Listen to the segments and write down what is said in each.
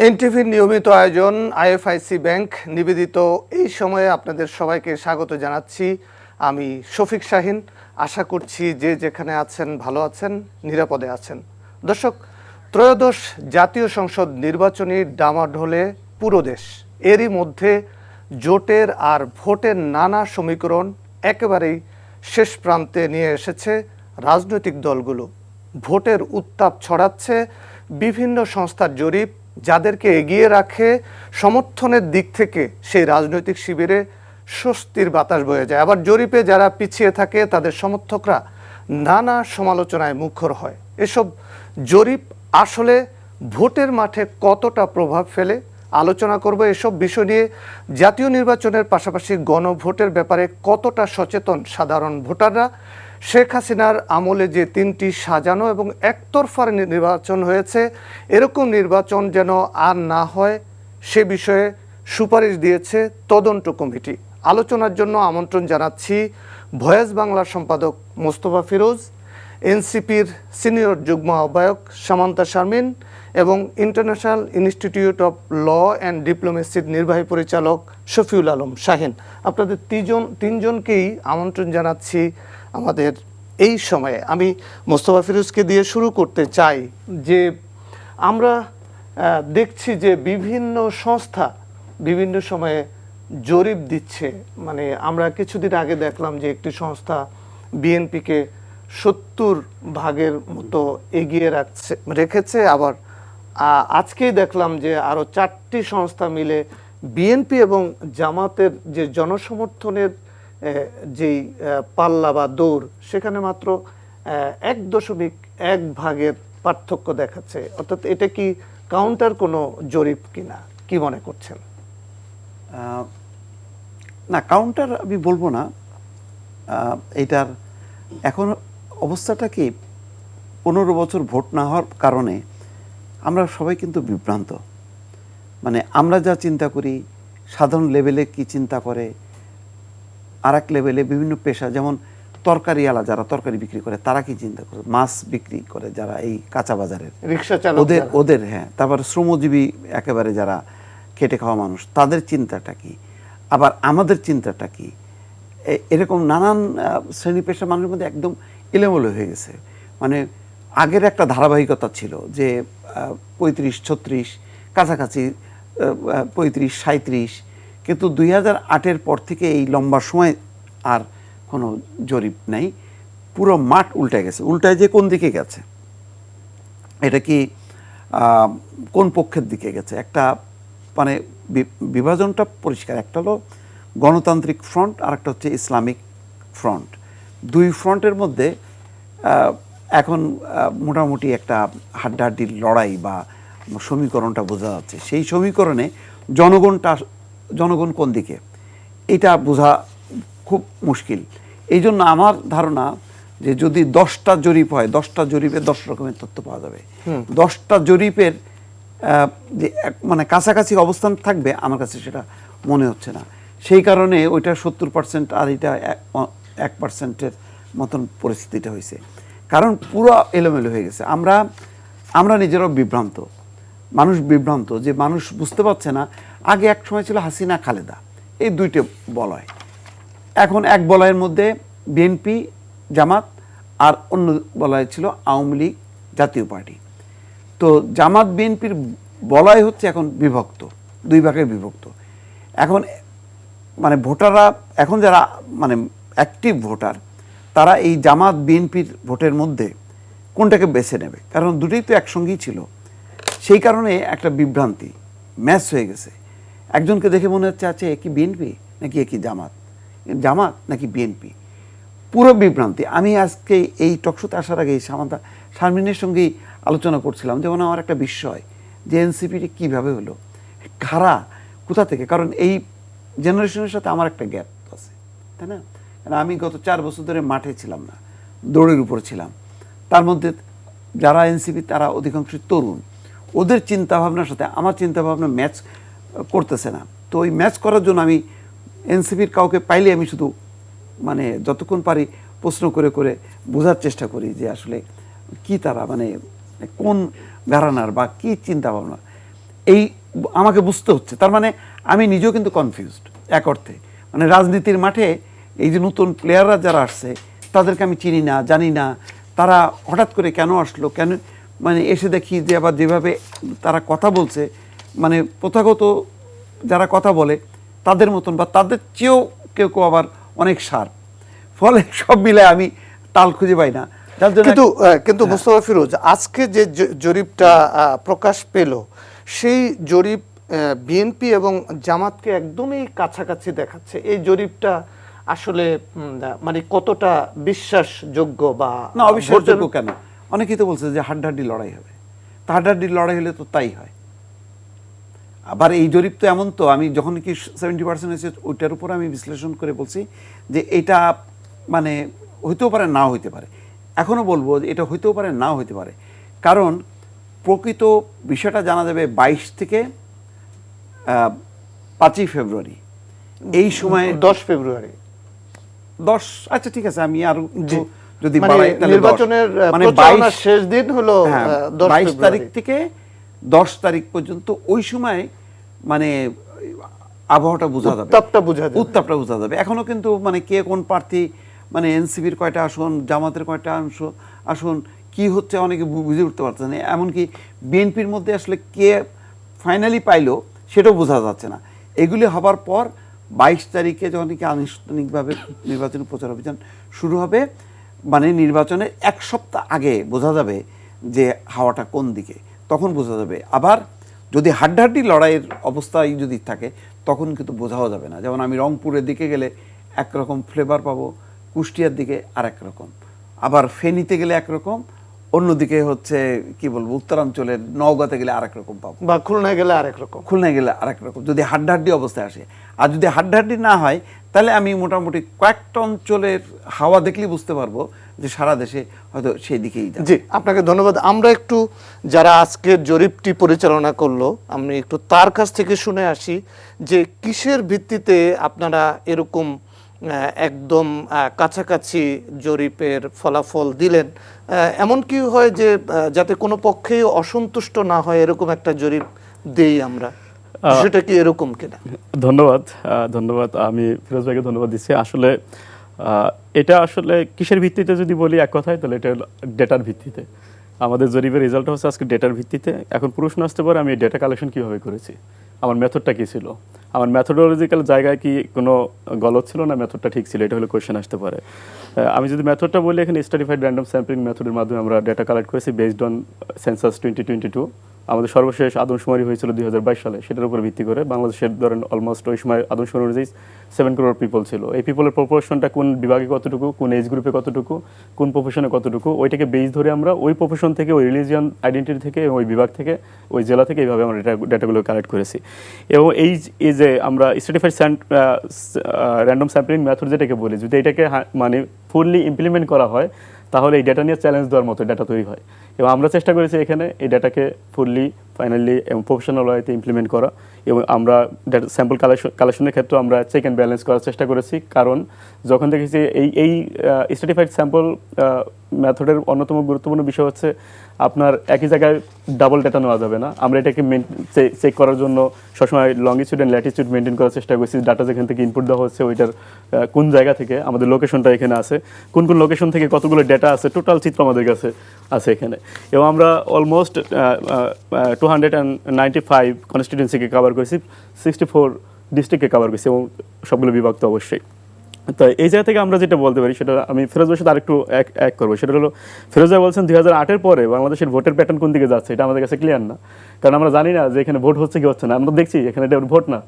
এনটিভির নিয়মিত আয়োজন IFIC bank নিবেদিত এই সময়ে আপনাদের সবাইকে স্বাগত জানাচ্ছি। আমি শফিক শাহিন। আশা করছি যে যেখানে আছেন ভালো আছেন, নিরাপদে আছেন। দর্শক, ত্রয়োদশ জাতীয় সংসদ নির্বাচনী ডামাডোলে পুরো দেশ। এরই মধ্যে জোটের আর ভোটের নানা সমীকরণ একেবারেই শেষ প্রান্তে নিয়ে এসেছে রাজনৈতিক দলগুলো। ভোটের উত্তাপ ছড়াচ্ছে বিভিন্ন সংস্থার জরিপ, যাদেরকে এগিয়ে রাখে সমর্থনের দিক থেকে সেই রাজনৈতিক শিবিরে স্বস্তির বাতাস বয়ে যায়। আবার জরিপে যারা পিছিয়ে থাকে তাদের সমর্থকরা নানা সমালোচনায় মুখর হয়। এসব জরিপ আসলে ভোটের মাঠে কতটা প্রভাব ফেলে আলোচনা করব। এসব বিষয় নিয়ে জাতীয় নির্বাচনের পাশাপাশি গণভোটের ব্যাপারে কতটা সচেতন সাধারণ ভোটাররা, শেখ হাসিনার আমলে যে তিনটি সাজানো এবং একতরফার নির্বাচন হয়েছে, এরকম নির্বাচন যেন আর না হয় সে বিষয়ে সুপারিশ দিয়েছে তদন্ত কমিটি। আলোচনার জন্য আমন্ত্রণ জানাচ্ছি ভয়েস বাংলার সম্পাদক মোস্তফা ফিরোজ, এনসিপির সিনিয়র যুগ্ম আহ্বায়ক সামান্তা শারমিন এবং international institute of law and ডিপ্লোমেসির নির্বাহী পরিচালক শফিউল আলম শাহিন। আপনাদের তিনজনকেই আমন্ত্রণ জানাচ্ছি আমাদের এই সময়ে। আমি মোস্তফা ফিরোজকে দিয়ে শুরু করতে চাই যে আমরা দেখছি যে বিভিন্ন সংস্থা বিভিন্ন সময়ে জরিপ দিচ্ছে। মানে আমরা কিছুদিন আগে দেখলাম যে একটি সংস্থা বিএনপিকে 70% মতো এগিয়ে রেখেছে। আবার আজকেই দেখলাম যে আরও 4টি সংস্থা মিলে বিএনপি এবং জামাতের যে জনসমর্থনের যেই পাল্লা বা দৌড়, সেখানে মাত্র 1.1% পার্থক্য দেখাচ্ছে। অর্থাৎ এটা কি কাউন্টার কোনো জরিপ কিনা, কি মনে করছেন? না, কাউন্টার আমি বলবো না। এটার এখন অবস্থাটা কি, 15 বছর ভোট না হওয়ার কারণে আমরা সবাই কিন্তু বিভ্রান্ত। মানে আমরা যা চিন্তা করি, সাধারণ লেভেলে কি চিন্তা করে, আর এক লেভেলে বিভিন্ন পেশা, যেমন তরকারিওয়ালা যারা তরকারি বিক্রি করে তারা কি চিন্তা করে, মাছ বিক্রি করে যারা এই কাঁচা বাজারের রিক্সা চালক, ওদের হ্যাঁ, তারপর শ্রমজীবী একেবারে যারা খেটে খাওয়া মানুষ, তাদের চিন্তাটা কি, আবার আমাদের চিন্তাটা কি, এরকম নানান শ্রেণী পেশা মানুষের মধ্যে একদম এলোমেলো হয়ে গেছে। মানে আগের একটা ধারাবাহিকতা ছিল যে 35-36 কাছাকাছি, 35-37, কিন্তু 2008-এর পর থেকে এই লম্বা সময় আর কোনো জরিপ নেই। পুরো মাঠ উল্টে গেছে। উল্টায় যে কোন দিকে গেছে, এটা কি কোন পক্ষের দিকে গেছে, একটা মানে বিভাজনটা পরিষ্কার। একটা হলো গণতান্ত্রিক ফ্রন্ট, আর একটা হচ্ছে ইসলামিক ফ্রন্ট। দুই ফ্রন্টের মধ্যে এখন মোটামুটি একটা হাড্ডাহাড্ডির লড়াই বা সমীকরণটা বোঝা যাচ্ছে। সেই সমীকরণে জনগণ কোন দিকে, এটা বোঝা খুব মুশকিল। এই জন্য আমার ধারণা যে যদি 10টা জরিপ হয়, 10টা জরিপে 10 রকমের তথ্য পাওয়া যাবে। 10টা জরিপের যে মানে কাছাকাছি অবস্থান থাকবে, আমার কাছে সেটা মনে হচ্ছে না। সেই কারণে ওইটা 70% আর এটা 1%-এর মতন পরিস্থিতিটা হয়েছে। কারণ পুরো এলোমেলো হয়ে গেছে। আমরা নিজেরাও বিভ্রান্ত, মানুষ বিভ্রান্ত, যে মানুষ বুঝতে পারছে না। আগে এক সময় ছিল হাসিনা খালেদা, এই দুইটা বলয়। এখন এক বলয়ের মধ্যে বিএনপি জামাত, আর অন্য বলয় ছিল আওয়ামী লীগ জাতীয় পার্টি। তো জামাত বিএনপির বলয় হচ্ছে এখন বিভক্ত, দুই ভাগে বিভক্ত। এখন মানে ভোটাররা, এখন যারা মানে অ্যাক্টিভ ভোটার, তারা এই জামাত বিএনপির ভোটের মধ্যে কোনটাকে বেছে নেবে, কারণ দুটোই তো একসঙ্গেই ছিল। সেই কারণে একটা বিভ্রান্তি ম্যাচ হয়ে গেছে। একজনকে দেখে মনে হচ্ছে আছে কি বিএনপি নাকি কি জামাত নাকি বিএনপি, পুরো বিভ্রান্তি। আমি আজকে এই টকশোতে আসার আগে সামান্তা শারমিনের সঙ্গেই আলোচনা করছিলাম, যেমন আমার একটা বিস্ময় যে এনসিপিটি কীভাবে হলো, কারা কোথা থেকে। কারণ এই জেনারেশনের সাথে আমার একটা গ্যাপ আছে, তাই না? কারণ আমি গত 4 বছর ধরে মাঠে ছিলাম না, দৌড়ের উপর ছিলাম। তার মধ্যে যারা এনসিপি তারা অধিকাংশ তরুণ, ওদের চিন্তাভাবনার সাথে আমার চিন্তাভাবনা ম্যাচ করতেছে না। তো ওই ম্যাচ করার জন্য আমি এনসিপির কাউকে পাইলে আমি শুধু মানে যতক্ষণ পারি প্রশ্ন করে করে বোঝার চেষ্টা করি যে আসলে কি তারা মানে কোন ঘরানার বা কি চিন্তাভাবনা। এই আমাকে বুঝতে হচ্ছে। তার মানে আমি নিজেও কিন্তু কনফিউজড এক অর্থে। মানে রাজনীতির মাঠে এই যে নতুন প্লেয়াররা যারা আসছে তাদেরকে আমি চিনি না, জানি না, তারা হঠাৎ করে কেন আসলো, কেন মানে এসে দেখি যে আবার যেভাবে তারা কথা বলছে, মানে প্রথাগত যারা কথা বলে তাদের মতন বা তাদের চেয়েও কেউ কেউ আবার অনেক শার্প। ফলে সব মিলে আমি তাল খুঁজে পাই না। যার জন্য কিন্তু মুস্তাফা ফিরোজ, আজকে যে জরিপটা প্রকাশ পেল, সেই জরিপ বিএনপি এবং জামাতকে একদমই কাছাকাছি দেখাচ্ছে। এই জরিপটা আসলে মানে কতটা বিশ্বাসযোগ্য বা না অবিশ্বাসযোগ্য কেন? অনেকেই তো বলছে যে হাড্ডাহাড্ডি লড়াই হবে। তা হাড্ডাহাড্ডি লড়াই হলে তো তাই হয়। আবার এই জরিপ তো এমন, তো আমি যখন কি 70% হয়েছে ওইটার উপর আমি বিশ্লেষণ করে বলছি যে এটা মানে হইতেও পারে, নাও হইতে পারে। এখনও বলবো যে এটা হইতেও পারে, নাও হইতে পারে, কারণ প্রকৃত বিষয়টা জানা যাবে 22 থেকে 5ই ফেব্রুয়ারি। এই সময় 10 ফেব্রুয়ারি 10, আচ্ছা ঠিক আছে, আমি আর যদি মানে বাড়াই তাহলে নির্বাচনের মানে প্রচারণার শেষ দিন হলো 22 তারিখ থেকে 10 তারিখ পর্যন্ত। ওই সময় মানে আবহাওয়াটা বোঝা যাবে, উত্তাপটা বোঝা যাবে। এখনো কিন্তু মানে কে কোন প্রার্থী, মানে এনসিপির কয়টা আসন, জামাতের কয়টা আসন কি হচ্ছে অনেকে বুঝে উঠতে পারছে না। এমনকি বিএনপির মধ্যে আসলে কে ফাইনালি পাইলো সেটাও বোঝা যাচ্ছে না। এগুলি হবার পর 22 তারিখে যখন কি আনুষ্ঠানিকভাবে নির্বাচনী প্রচার অভিযান শুরু হবে, মানে নির্বাচনের 1 সপ্তাহ আগে বোঝা যাবে যে হাওয়াটা কোন দিকে, তখন বোঝা যাবে। আবার যদি হাড্ডাহাড্ডি লড়াইয়ের অবস্থায় যদি থাকে তখন কিন্তু বোঝাও যাবে না। যেমন আমি রংপুরের দিকে গেলে একরকম ফ্লেভার পাবো, কুষ্টিয়ার দিকে আরেক রকম, আবার ফেনীতে গেলে একরকম, অন্যদিকে হচ্ছে কি বলবো উত্তরাঞ্চলের নওগাঁতে গেলে আরেক রকম পাবো, বা খুলনায় গেলে আরেক রকম, যদি হাড্ডাহাড্ডি অবস্থায় আসে। আর যদি হাড্ডাহাড্ডি না হয় তাহলে আমি মোটামুটি কয়েকটা অঞ্চলের হাওয়া দেখলেই বুঝতে পারবো যে সারা দেশে হয়তো সেই দিকেই যাবে। জি, আপনাকে ধন্যবাদ। আমরা একটু যারা আজকের জরিপটি পরিচালনা করলো, আমি একটু তার কাছ থেকে শুনে আসি যে কিসের ভিত্তিতে আপনারা এরকম একদম কাছাকাছি জরিপের ফলাফল দিলেন। এমন কি হয় যে যাতে কোনো পক্ষেই অসন্তুষ্ট না হয় এরকম একটা জরিপ দেই আমরা, সেটা কি এরকম কিনা? ধন্যবাদ। আমি ফিরোজ ভাইকে ধন্যবাদ দিচ্ছি। আসলে এটা আসলে কিসের ভিত্তিতে যদি বলি এক কথায়, তাহলে এটা ডেটার ভিত্তিতে। আমাদের জরিপের রেজাল্ট হচ্ছে আজকে ডেটার ভিত্তিতে। এখন প্রশ্ন আসতে পারে আমি ডেটা কালেকশন কীভাবে করেছি, আমার মেথডটা কী ছিল, আমার মেথোডোলজিক্যাল জায়গায় কি কোনো গলত ছিল না মেথডটা ঠিক ছিল, এটা হলো কোয়েশ্চেন আসতে পারে। আমি যদি মেথডটা বলি, এখানে স্ট্র্যাটিফাইড র্যান্ডম স্যাম্পলিং মেথডের মাধ্যমে আমরা ডেটা কালেক্ট করেছি বেসড অন সেন্সাস 2022। আমাদের সর্বশেষ আদমশুমারি হয়েছিল 2022 সালে, সেটার উপর ভিত্তি করে বাংলাদেশের ধরেন অলমোস্ট ওই সময় আদমশুমারি অনুযায়ী 7 crore পিপল ছিল। এই পিপলের প্রপোর্শনটা কোন বিভাগে কতটুকু, কোন এজ গ্রুপে কতটুকু, কোন প্রফেশনে কতটুকু, ওইটাকে বেস ধরে আমরা ওই প্রফেশন থেকে, ওই রিলিজিয়ান আইডেন্টিটি থেকে, ওই বিভাগ থেকে, ওই জেলা থেকে এইভাবে আমরা ডেটাগুলো কালেক্ট করেছি। এবং এই যে আমরা স্ট্র্যাটিফাইড র্যান্ডম স্যাম্পলিং মেথড যেটাকে বলি, যদি এটাকে মানে ফুললি ইমপ্লিমেন্ট করা হয় তাহলে এই ডেটা নিয়ে চ্যালেঞ্জ দেওয়ার মতো ডেটা তৈরি হয়। এবং আমরা চেষ্টা করেছি এখানে এই ডেটাকে ফুললি ফাইনালি এবং প্রফেশনাল ওয়েতে ইমপ্লিমেন্ট করা। এবং আমরা ডেটা স্যাম্পল কালেকশনের ক্ষেত্রে আমরা চেক অ্যান্ড ব্যালেন্স করার চেষ্টা করেছি, কারণ যখন দেখেছি এই স্ট্র্যাটিফাইড স্যাম্পল মেথডের অন্যতম গুরুত্বপূর্ণ বিষয় হচ্ছে আপনার একই জায়গায় ডাবল ডেটা নেওয়া যাবে না। আমরা এটাকে চেক করার জন্য সবসময় লঙ্গিটিউড অ্যান্ড ল্যাটিটিউড মেনটেন করার চেষ্টা করছি। ডাটা যেখান থেকে ইনপুট দেওয়া হচ্ছে ওইটার কোন জায়গা থেকে, আমাদের লোকেশনটা এখানে আছে, কোন কোন লোকেশন থেকে কতগুলো ডেটা আছে, টোটাল চিত্র আমাদের কাছে আছে এখানে। এবং আমরা অলমোস্ট 295 কনস্টিটিউয়েন্সিকে কভার করেছি, 64 ডিস্ট্রিক্টকে কভার করেছি এবং সবগুলো বিভাগ তো অবশ্যই। তো এই জায়গা থেকে আমরা যেটা বলতে পারি, সেটা আমি ফিরোজ ভাইয়ের সাথে আরেকটু এক করবো। সেটা হলো ফিরোজ ভাই বলছেন 2008-এর পরে বাংলাদেশের ভোটের প্যাটার্ন কোন দিকে যাচ্ছে, এটা আমাদের কাছে ক্লিয়ার না, কারণ আমরা জানি না যে এখানে ভোট হচ্ছে কি হচ্ছে না। আমরা দেখছি এখানে এটা ভোট না,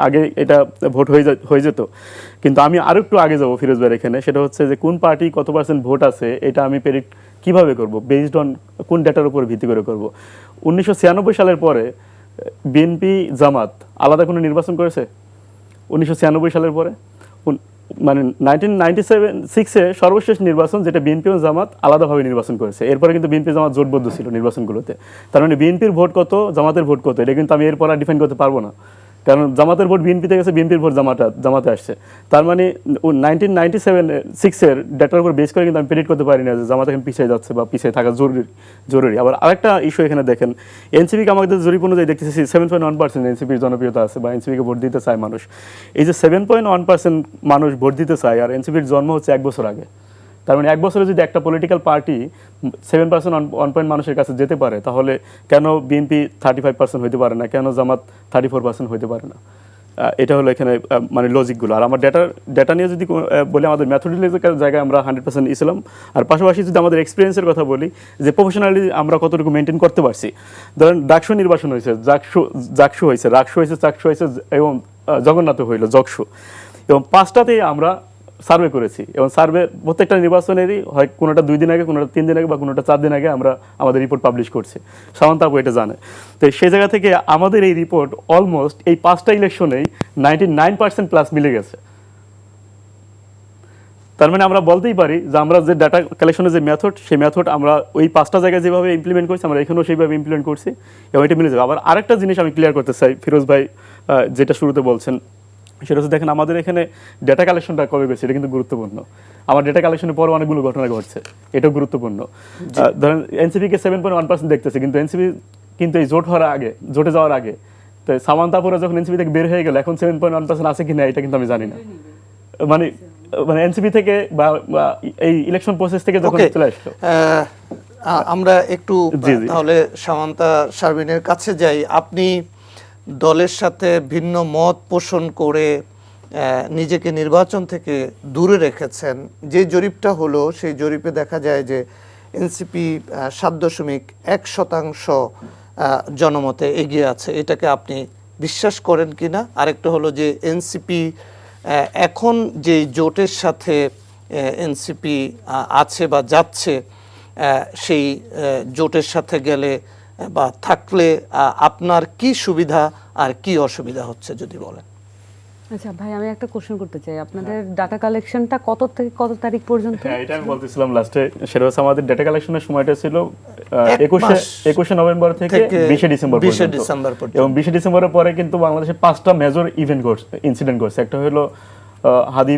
আগে এটা ভোট হয়ে যেত। কিন্তু আমি আরও একটু আগে যাবো ফিরোজ ভাইয়ের এখানে, সেটা হচ্ছে যে কোন পার্টি কত % ভোট আছে এটা আমি প্রেডিক্ট কীভাবে করব, বেসড অন কোন ডেটার উপর ভিত্তি করে করব। 1996 সালের পরে বিএনপি জামাত আলাদা কোনো নির্বাচন করেছে? 1996 সালের পরে মানে 1996-এ সর্বশেষ নির্বাচন যেটা বিএনপি ও জামাত আলাদাভাবে নির্বাচন করেছে। এরপরে কিন্তু বিএনপি জামাত জোটবদ্ধ ছিল নির্বাচনগুলোতে। তার মানে বিএনপির ভোট কত, জামাতের ভোট কত, এটা কিন্তু আমি এরপর আর ডিফাইন করতে পারবো না। কারণ জামাতের ভোট বিএনপিতে গেছে, বিএনপির ভোট জামাতে আসছে। তার মানে 1996-এর ডেটার উপর বেস করে কিন্তু আমি প্রেডিক্ট করতে পারি না যে জামাত এখন পিছিয়ে যাচ্ছে বা পিছিয়ে থাকা জরুরি। আবার আরেকটা ইস্যু এখানে দেখেন, এনসিপিকে আমাদের জরিপ অনুযায়ী দেখতেছি 7.1% এনসিপির জনপ্রিয়তা আছে বা এনসিপিকে ভোট দিতে চায় মানুষ। এই যে 7.1% মানুষ ভোট দিতে চায়, আর এনসিপির জন্ম হচ্ছে 1 বছর আগে। তার মানে 1 বছরে যদি একটা পলিটিক্যাল পার্টি 7% 1 মানুষের কাছে যেতে পারে, তাহলে কেন বিএনপি 35% হইতে পারে না, কেন জামাত 34% হইতে পারে না? এটা হলো এখানে মানে লজিকগুলো। আর আমার ডেটা নিয়ে যদি বলি, আমাদের ম্যাথোডোলজিক্যাল জায়গায় আমরা 100% ইসলাম। আর পাশাপাশি যদি আমাদের এক্সপিরিয়েন্সের কথা বলি, যে প্রফেশনালি আমরা কতটুকু মেনটেন করতে পারছি। ধরেন ডাকসু নির্বাচন হয়েছে, জাকসু হয়েছে, রাকসু হয়েছে, চাকসু হয়েছে এবং জগন্নাথ হইল জকসু, এবং 5টাতেই আমরা সার্ভে করেছি। এবং সার্ভে প্রত্যেকটা নির্বাচনেরই হয় কোনোটা 2 দিন আগে, কোনোটা 3 দিন আগে বা কোনোটা 4 দিন আগে আমরা আমাদের রিপোর্ট পাবলিশ করছি। সামান্ত আপু এটা জানে। তো সেই জায়গা থেকে আমাদের এই রিপোর্ট অলমোস্ট এই 5টা ইলেকশনেই 99% প্লাস মিলে গেছে। তার মানে আমরা বলতেই পারি যে আমরা যে ডাটা কালেকশনের যে মেথড, সেই মেথড আমরা ওই 5টা জায়গায় যেভাবে ইমপ্লিমেন্ট করছি, আমরা এখানেও সেইভাবে ইমপ্লিমেন্ট করছি এবং এটা মিলে যাবে। আবার আরেকটা জিনিস আমি ক্লিয়ার করতে চাই, ফিরোজ ভাই যেটা শুরুতে বলছেন, সেটা হচ্ছে দেখেন আমাদের এখানে ডেটা কালেকশনটা কবে গেছে, এটা কিন্তু গুরুত্বপূর্ণ। আমার ডেটা কালেকশনের পর অনেকগুলো ঘটনা ঘটছে, এটাও গুরুত্বপূর্ণ। ধরেন এনসিপিকে 7.1% দেখতেছে, কিন্তু এনসিপি কিন্তু এই জোটে যাওয়ার আগে, তো সামান্তাপুরা যখন এনসিপি থেকে বের হয়ে গেল, এখন 7.1% আছে কিনা এটা কিন্তু আমি জানি না। মানে এনসিপি থেকে বা এই ইলেকশন প্রসেস থেকে যখন চলে আসলো। আমরা একটু তাহলে সামান্তা শারমিনের কাছে যাই। আপনি দলের সাথে ভিন্ন মত পোষণ করে নিজেকে নির্বাচন থেকে দূরে রেখেছেন। যে জরিপটা হলো, সেই জরিপে দেখা যায় যে এনসিপি 7.1% জনমতে এগিয়ে আছে। এটাকে আপনি বিশ্বাস করেন কিনা? আরেকটা হলো যে এনসিপি এখন যে জোটের সাথে এনসিপি আছে বা যাচ্ছে, সেই জোটের সাথে গেলে বা থাকলে আপনার কি সুবিধা আর কি অসুবিধা হচ্ছে যদি বলেন। আচ্ছা ভাই, আমি একটা কোশ্চেন করতে চাই। আপনাদের ডাটা কালেকশনটা কত থেকে কত তারিখ পর্যন্ত? হ্যাঁ, এটা আমি বলতেছিলাম লাস্টে। সেটা হচ্ছে আমাদের ডাটা কালেকশনের সময়টা ছিল 21 নভেম্বর থেকে 20 ডিসেম্বর পর্যন্ত। এবং 20 ডিসেম্বরের পরে কিন্তু বাংলাদেশে 5টা মেজর ইনসিডেন্ট ঘটছে। একটা হলো হাদি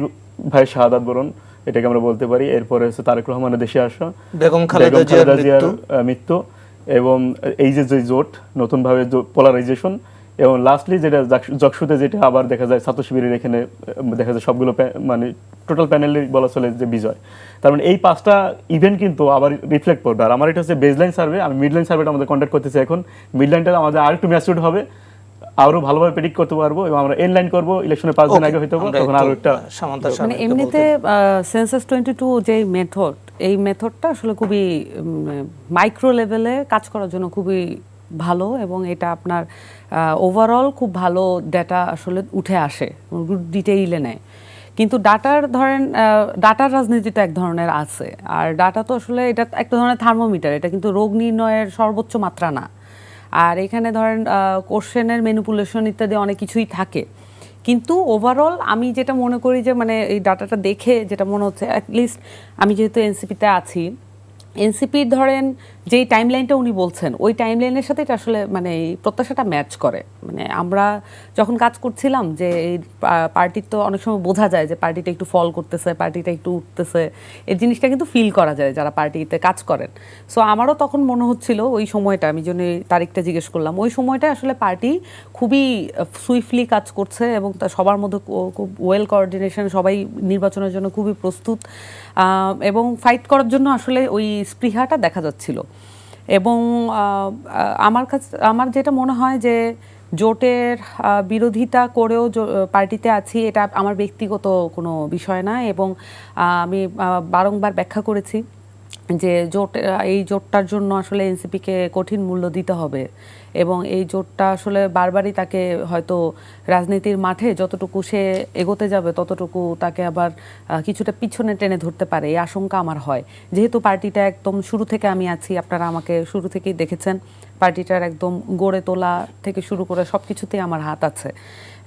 ভাই শাহাদাত বরণ, এটাকে আমরা বলতে পারি। এরপরে হচ্ছে তারেক রহমানের দেশে আসা, বেগম খালেদা জিয়ার মৃত্যু, এবং এই যে জোট নতুনভাবে পোলারাইজেশন, এবং লাস্টলি যেটা জকসুতে যেটা আবার দেখা যায় ছাত্র শিবিরের এখানে দেখা যায় সবগুলো মানে টোটাল প্যানেলে বলা চলে যে বিজয়। তার মানে এই 5টা ইভেন্ট কিন্তু আবার রিফ্লেক্ট করবে। আর আমার এটা হচ্ছে বেসলাইন সার্ভে, আমি মিডলাইন সার্ভেটা আমাদের কন্ট্যাক্ট করতেছি এখন। মিডলাইনটা আমাদের আরেকটু ম্যাচিউরড হবে, আরো ভালোভাবে প্রেডিক্ট করতে পারবো, এবং আমরা এন্ড লাইন করবো ইলেকশনের 5 দিন আগে হইতে হবে, তখন আরো একটা মানে এমনিতে সেন্সাস 22 যে মেথড, এই মেথডটা আসলে খুবই মাইক্রো লেভেলে কাজ করার জন্য খুবই ভালো, এবং এটা আপনার ওভারঅল খুব ভালো ডেটা আসলে উঠে আসে, ডিটেইলে নেয়। কিন্তু ডাটার ধরেন ডাটার রাজনীতিটা এক ধরনের আছে, আর ডাটা তো আসলে এটা এক ধরনের থার্মোমিটার, এটা কিন্তু রোগ নির্ণয়ের সর্বোচ্চ মাত্রা না। আর এখানে ধরেন কোশ্চেনের ম্যানিপুলেশন ইত্যাদি অনেক কিছুই থাকে। কিন্তু ওভারঅল আমি যেটা মনে করি যে মানে এই ডাটাটা দেখে যেটা মনে হচ্ছে, অ্যাটলিস্ট আমি যেহেতু এনসিপিতে আছি, এনসিপির ধরেন যেই টাইমলাইনটা উনি বলছেন, ওই টাইমলাইনের সাথে এটা আসলে মানে এই প্রত্যাশাটা ম্যাচ করে। মানে আমরা যখন কাজ করছিলাম যে এই পার্টির তো অনেক সময় বোঝা যায় যে পার্টিটা একটু ফল করতেছে, পার্টিটা একটু উঠতেছে, এই জিনিসটা কিন্তু ফিল করা যায় যারা পার্টিতে কাজ করেন। সো আমারও তখন মনে হচ্ছিল ওই সময়টা, আমি জন্য তারিখটা জিজ্ঞেস করলাম, ওই সময়টা আসলে পার্টি খুবই সুইফটলি কাজ করছে এবং সবার মধ্যে খুব ওয়েল কোঅর্ডিনেশন, সবাই নির্বাচনের জন্য খুবই প্রস্তুত এবং ফাইট করার জন্য আসলে ওই স্পৃহাটা দেখা যাচ্ছিল। এবং আমার যেটা মনে হয় যে জোটের বিরোধিতা করেও পার্টিতে আছি, এটা আমার ব্যক্তিগত কোনো বিষয় না। এবং আমি বারংবার ব্যাখ্যা করেছি যে এই জোটটার জন্য আসলে এনসিপিকে কঠিন মূল্য দিতে হবে, এবং এই জোটটা আসলে বারবারই তাকে হয়তো রাজনীতির মাঠে যতটুকু সে এগোতে যাবে ততটুকু তাকে আবার কিছুটা পিছনে টেনে ধরতে পারে, এই আশঙ্কা আমার হয়। যেহেতু পার্টিটা একদম শুরু থেকে আমি আছি, আপনারা আমাকে শুরু থেকেই দেখেছেন, পার্টিটার একদম গড়ে তোলা থেকে শুরু করে সব কিছুতেই আমার হাত আছে।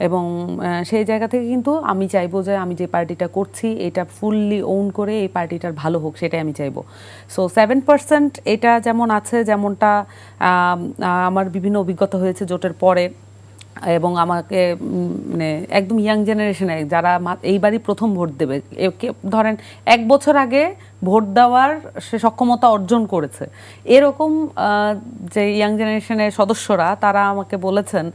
এবং সেই জায়গা থেকে কিন্তু আমি চাইবো যে আমি যে পার্টিটা করছি এটা ফুললি ওন করে এই পার্টিটার ভালো হোক, সেটাই আমি চাইবো। সো 7% এটা যেমন আছে, যেমনটা আমার বিভিন্ন অভিজ্ঞতা হয়েছে জোটের পরে, এবং আমাকে মানে একদম ইয়াং জেনারেশনে যারা এইবারই প্রথম ভোট দেবে, ধরেন 1 বছর আগে ভোট দেওয়ার সে সক্ষমতা অর্জন করেছে, এরকম যে ইয়াং জেনারেশনের সদস্যরা তারা আমাকে বলেছেন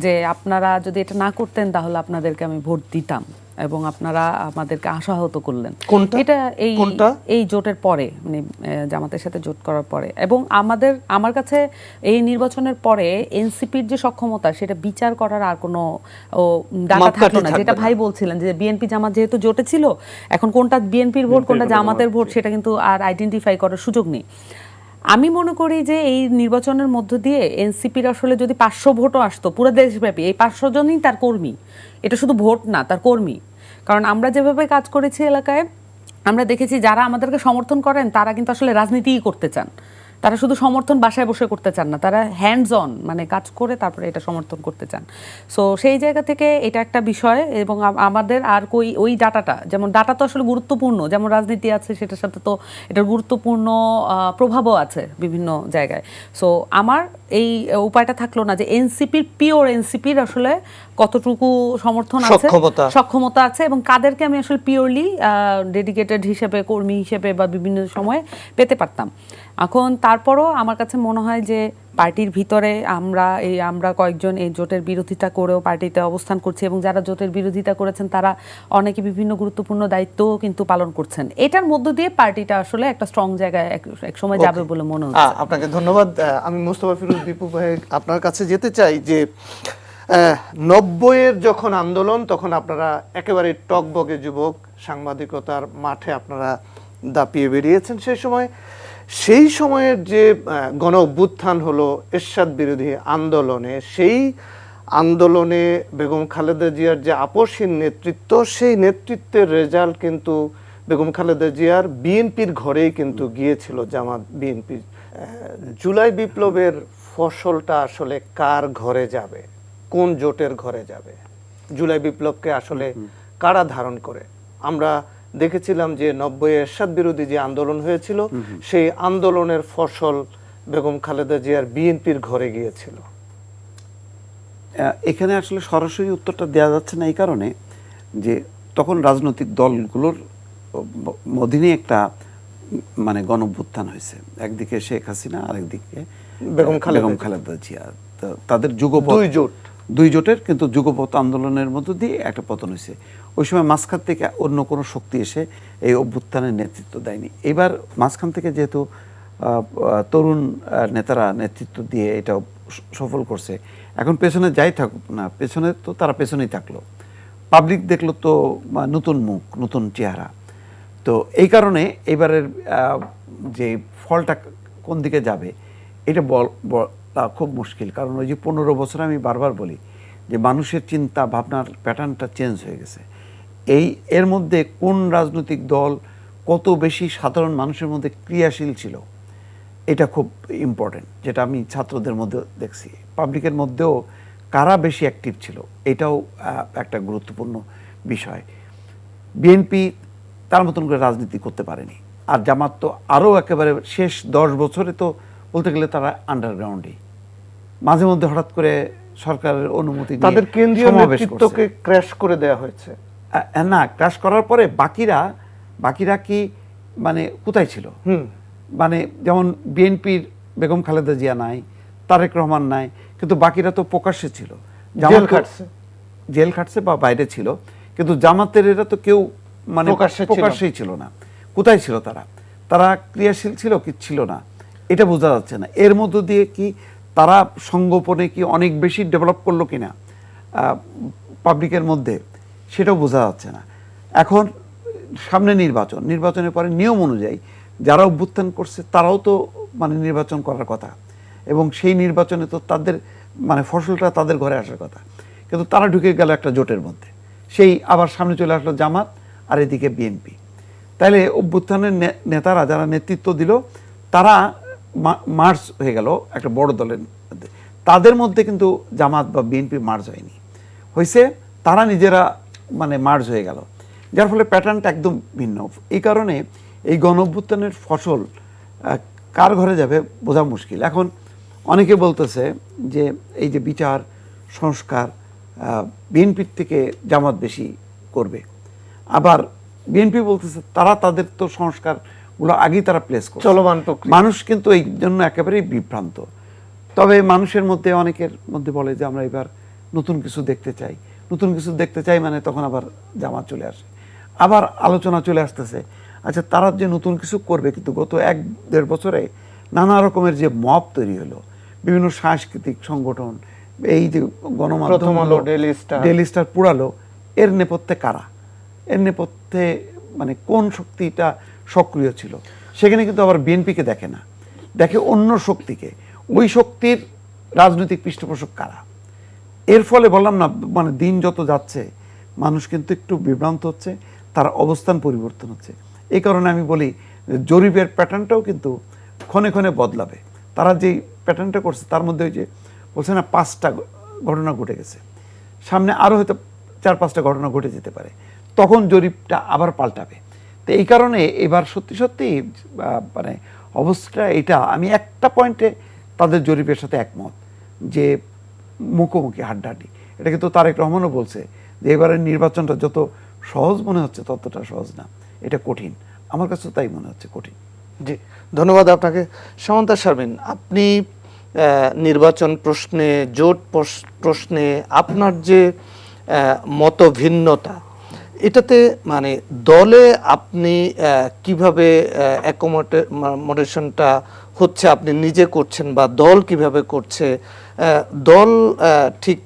যে আপনারা যদি এটা না করতেন তাহলে আপনাদেরকে আমি ভোট দিতাম, এবং আপনারা আমাদেরকে আশাহত করলেন। কোনটা? এটা কোনটা? এই জোটের পরে, মানে জামাতের সাথে জোট করার পরে। এবং আমার কাছে এই নির্বাচনের পরে এনসিপির যে সক্ষমতা সেটা বিচার করার আর কোনো ডাটা মাপকাঠি থাকলো না। থাকবে যেটা না। ভাই বলছিলেন যে বিএনপি জামাত যেহেতু জোটে ছিল, এখন কোনটা বিএনপির ভোট কোনটা জামাতের ভোট সেটা কিন্তু আর আইডেন্টিফাই করার সুযোগ নেই। আমি মনে করি যে এই নির্বাচনের মধ্য দিয়ে এনসিপির আসলে যদি 500 ভোটও আসতো পুরো দেশব্যাপী, এই 500 জনই তার কর্মী, এটা শুধু ভোট না, তার কর্মী। কারণ আমরা যেভাবে কাজ করেছি এলাকায়, আমরা দেখেছি যারা আমাদেরকে সমর্থন করেন তারা কিন্তু আসলে রাজনীতিই করতে চান, তারা শুধু সমর্থন বাসায় বসে করতে চান না, তারা হ্যান্ডস অন মানে কাজ করে তারপরে এটা সমর্থন করতে চান। সো সেই জায়গা থেকে এটা একটা বিষয়। এবং আমাদের আর ওই ডাটাটা, যেমন ডাটা তো আসলে গুরুত্বপূর্ণ, যেমন রাজনীতি আছে সেটার সাথে তো এটার গুরুত্বপূর্ণ প্রভাবও আছে বিভিন্ন জায়গায়। সো আমার এই উপায়টা থাকলো না যে পিওর এনসিপির আসলে কতটুকু সমর্থন আছে, সক্ষমতা আছে, এবং কাদেরকে আমি আসলে পিওরলি ডেডিকেটেড হিসেবে, কর্মী হিসেবে বা বিভিন্ন সময়ে পেতে পারতাম। এখন তারপরও আমার কাছে মনে হয় যে পার্টির ভিতরে আমরা কয়েকজন এই জোটের বিরোধিতা করেও পার্টিতে অবস্থান করছি, এবং যারা জোটের বিরোধিতা করেছেন তারা অনেকে বিভিন্ন গুরুত্বপূর্ণ দায়িত্বও কিন্তু পালন করছেন। এটার মধ্য দিয়ে পার্টিটা আসলে একটা স্ট্রং জায়গায় এক সময় যাবে বলে মনে হচ্ছে। আপনাকে ধন্যবাদ। আমি মোস্তফা ফিরোজ দীপু ভাই আপনার কাছে যেতে চাই যে 90-এর যখন আন্দোলন, তখন আপনারা একেবারে টকবগে যুবক, সাংবাদিকতার মাঠে আপনারা দাপিয়ে বেরিয়েছেন। সেই সময়ের যে গণ অভ্যুত্থান হলো এরশাদ বিরোধী আন্দোলনে, সেই আন্দোলনে বেগম খালেদা জিয়ার যে আপসহীন নেতৃত্ব, সেই নেতৃত্বের রেজাল্ট কিন্তু বেগম খালেদা জিয়ার বিএনপির ঘরেই কিন্তু গিয়েছিল, জামাত বিএনপি। জুলাই বিপ্লবের ফসলটা আসলে কার ঘরে যাবে, কোন জোটের ঘরে যাবে? জুলাই বিপ্লবকে আসলে কারা ধারণ করে? আমরা দেখেছিলাম যে 90-এ এরশাদ বিরোধী যে আন্দোলন হয়েছিল, সেই আন্দোলনের ফসল বেগম খালেদা জিয়ার বিএনপির ঘরে গিয়েছিল। এখানে আসলে সরাসরি উত্তরটা দেওয়া যাচ্ছে না এই কারণে যে তখন রাজনৈতিক দলগুলোর অধীনে একটা মানে গণঅভ্যুত্থান হয়েছে, একদিকে শেখ হাসিনা, আরেকদিকে বেগম খালেদা জিয়া। তাদের যুগপৎ, দুই জোটের কিন্তু যুগপৎ আন্দোলনের মধ্য দিয়ে একটা পতন হয়েছে। ওই সময় মাঝখান থেকে অন্য কোনো শক্তি এসে এই অভ্যুত্থানের নেতৃত্ব দেয়নি। এবার মাঝখান থেকে যেহেতু তরুণ নেতারা নেতৃত্ব দিয়ে এটা সফল করছে, এখন পেছনে যাই থাকুক না, পেছনে তো তারা পেছনেই থাকলো, পাবলিক দেখলো তো নতুন মুখ, নতুন চেহারা। তো এই কারণে এবারের যে ফলটা কোন দিকে যাবে এটা বলা খুব মুশকিল। কারণ ওই যে 15 বছর আমি বারবার বলি যে মানুষের চিন্তা ভাবনার প্যাটার্নটা চেঞ্জ হয়ে গেছে। এর মধ্যে কোন রাজনৈতিক দল কত বেশি সাধারণ মানুষের মধ্যে ক্রিয়াশীল ছিল এটা খুব ইম্পর্টেন্ট, যেটা আমি ছাত্রদের মধ্যে দেখছি। পাবলিকের মধ্যেও কারা বেশি অ্যাক্টিভ ছিল এটাও একটা গুরুত্বপূর্ণ বিষয়। বিএনপি তার মতন করে রাজনীতি করতে পারেনি, আর জামাত তো আরও একেবারে শেষ 10 বছরে তো বলতে গেলে তারা আন্ডারগ্রাউন্ডেই, মাঝে মধ্যে হঠাৎ করে সরকারের অনুমতি নিয়ে তাদের কেন্দ্রীয় নেতৃত্বকে ক্র্যাশ করে দেওয়া হয়েছে। না, ক্র্যাশ করার পরে বাকিরা কি মানে কোথায় ছিল? মানে যেমন বিএনপির বেগম খালেদা জিয়া নাই, তারেক রহমান নাই, কিন্তু বাকিরা তো প্রকাশ্যে ছিল, জেল খাটছে বা বাইরে ছিল। কিন্তু জামাতের এরা তো কেউ মানে প্রকাশ্যেই ছিল না। কোথায় ছিল তারা ক্রিয়াশীল ছিল কি ছিল না এটা বোঝা যাচ্ছে না। এর মধ্য দিয়ে কি তারা সংগোপনে কি অনেক বেশি ডেভেলপ করলো কিনা পাবলিকের মধ্যে সেটাও বোঝা যাচ্ছে না। এখন সামনে নির্বাচনের পরে নিয়ম অনুযায়ী যারা অভ্যুত্থান করছে তারাও তো মানে নির্বাচন করার কথা, এবং সেই নির্বাচনে তো তাদের মানে ফসলটা তাদের ঘরে আসার কথা, কিন্তু তারা ঢুকে গেল একটা জোটের মধ্যে। সেই আবার সামনে চলে আসলো জামাত, আর এদিকে বিএনপি। তাইলে অভ্যুত্থানের নেতারা যারা নেতৃত্ব দিল তারা মার্চ হয়ে গেল একটা বড় দলের মধ্যে। তাদের মধ্যে কিন্তু জামাত বা বিএনপি মার্চ হয়নি, হয়েছে তারা নিজেরা মানে মার্চ হয়ে গেল, যার ফলে প্যাটার্নটা একদম ভিন্ন। এই কারণে এই গণ অভ্যুত্থানের ফসল কার ঘরে যাবে বোঝা মুশকিল। এখন অনেকে বলতেছে যে এই যে বিচার সংস্কার বিএনপির থেকে জামাত বেশি করবে। আবার বিএনপি বলতেছে তারা তাদের তো সংস্কারগুলো আগেই তারা প্লেস করছে, চলমান প্রক্রিয়া। মানুষ কিন্তু এই জন্য একেবারেই বিভ্রান্ত। তবে মানুষের মধ্যে অনেকের মধ্যে বলে যে আমরা এবার নতুন কিছু দেখতে চাই, নতুন কিছু দেখতে চাই, মানে তখন আবার জামাত চলে আসে, আবার আলোচনা চলে আসতেছে। আচ্ছা, তারা যে নতুন কিছু করবে, কিন্তু গত 1-1.5 বছরে নানা রকমের যে মব তৈরি হলো, বিভিন্ন সাংস্কৃতিক সংগঠন, এই যে গণমাধ্যম, প্রথম আলো, ডেইলি স্টার পুরালো, এর নেপথ্যে কারা, এর নেপথ্যে মানে কোন শক্তিটা সক্রিয় ছিল? সেখানে কিন্তু আবার বিএনপিকে দেখে না, দেখে অন্য শক্তিকে। ওই শক্তির রাজনৈতিক পৃষ্ঠপোষক কারা? এর ফলে বললাম না, মানে দিন যত যাচ্ছে মানুষ কিন্তু একটু বিভ্রান্ত হচ্ছে, তার অবস্থান পরিবর্তন হচ্ছে। এই কারণে আমি বলি জরিপের প্যাটার্নটাও কিন্তু ক্ষণে ক্ষণে বদলাবে। তারা যেই প্যাটার্নটা করছে তার মধ্যে ওই যে বলছে না 5টা ঘটনা ঘটে গেছে, সামনে আরও হয়তো 4-5টা ঘটনা ঘটে যেতে পারে, তখন জরিপটা আবার পাল্টাবে। তো এই কারণে এবার সত্যি সত্যি মানে অবস্থাটা এটা, আমি একটা পয়েন্টে তাদের জরিপের সাথে একমত, যে মুখোমুখি হাড্ডাহাড্ডি। এটা কিন্তু তারেক রহমানও বলছে যে এবারের নির্বাচনটা যত সহজ মনে হচ্ছে ততটা সহজ না, এটা কঠিন। আমার কাছে তাই মনে হচ্ছে কঠিন। জি, ধন্যবাদ আপনাকে। সামান্তা শারমিন, আপনি নির্বাচন প্রশ্নে, জোট প্রশ্নে আপনার যে মতভিন্নতা, এটাতে মানে দলে আপনি কিভাবে অ্যাকোমোডেশনটা হচ্ছে, আপনি নিজে করছেন বা দল কিভাবে করছে? দল ঠিক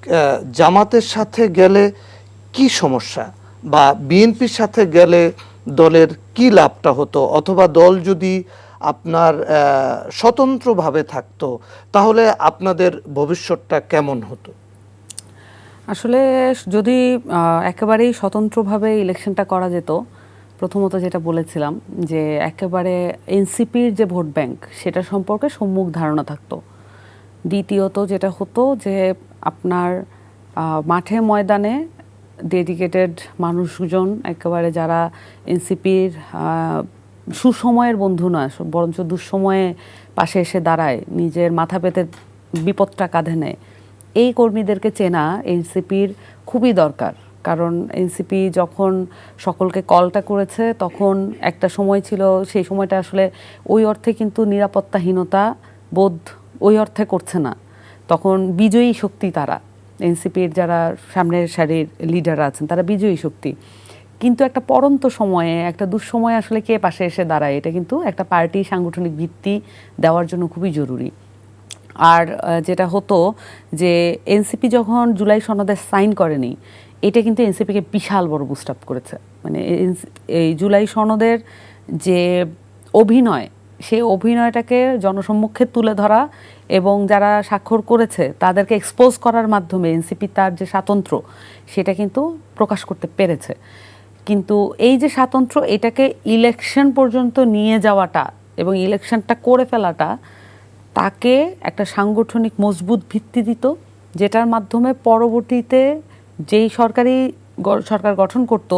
জামাতের সাথে গেলে কি সমস্যা, বা বিএনপির সাথে গেলে দলের কি লাভটা হতো, অথবা দল যদি আপনার স্বতন্ত্রভাবে থাকতো তাহলে আপনাদের ভবিষ্যৎটা কেমন হতো? আসলে যদি একেবারেই স্বতন্ত্রভাবে ইলেকশনটা করা যেত, প্রথমত যেটা বলেছিলাম যে একেবারে এনসিপির যে ভোট ব্যাংক সেটা সম্পর্কে সম্মুখ ধারণা থাকতো। দ্বিতীয়ত যেটা হতো যে আপনার মাঠে ময়দানে ডেডিকেটেড মানুষজন, একেবারে যারা এনসিপির সুসময়ের বন্ধু নয়, বরঞ্চ দুঃসময়ে পাশে এসে দাঁড়ায়, নিজের মাথা পেতে বিপদটা কাঁধে নেয়, এই কর্মীদেরকে চেনা এনসিপির খুবই দরকার। কারণ এনসিপি যখন সকলকে কলটা করেছে তখন একটা সময় ছিল, সেই সময়টা আসলে ওই অর্থে কিন্তু নিরাপত্তাহীনতা বোধ ওই অর্থে করছে না। তখন বিজয়ী শক্তি তারা, এনসিপির যারা সামনের সারির লিডার আছেন তারা বিজয়ী শক্তি। কিন্তু একটা পড়ন্ত সময়ে, একটা দুঃসময়ে আসলে কে পাশে এসে দাঁড়ায়, এটা কিন্তু একটা পার্টি সাংগঠনিক ভিত্তি দেওয়ার জন্য খুবই জরুরি। আর যেটা হতো যে এনসিপি যখন জুলাই সনদে সাইন করেনি, এটা কিন্তু এনসিপিকে বিশাল বড় বুস্ট আপ করেছে। মানে এই জুলাই সনদের যে অভিনয়, সেই অভিনয়টাকে জনসম্মুখে তুলে ধরা এবং যারা স্বাক্ষর করেছে তাদেরকে এক্সপোজ করার মাধ্যমে এনসিপি তার যে স্বাতন্ত্র্য সেটা কিন্তু প্রকাশ করতে পেরেছে। কিন্তু এই যে স্বাতন্ত্র্য, এটাকে ইলেকশন পর্যন্ত নিয়ে যাওয়াটা এবং ইলেকশনটা করে ফেলাটা তাকে একটা সাংগঠনিক মজবুত ভিত্তি দিত, যেটার মাধ্যমে পরবর্তীতে যেই সরকার গঠন করত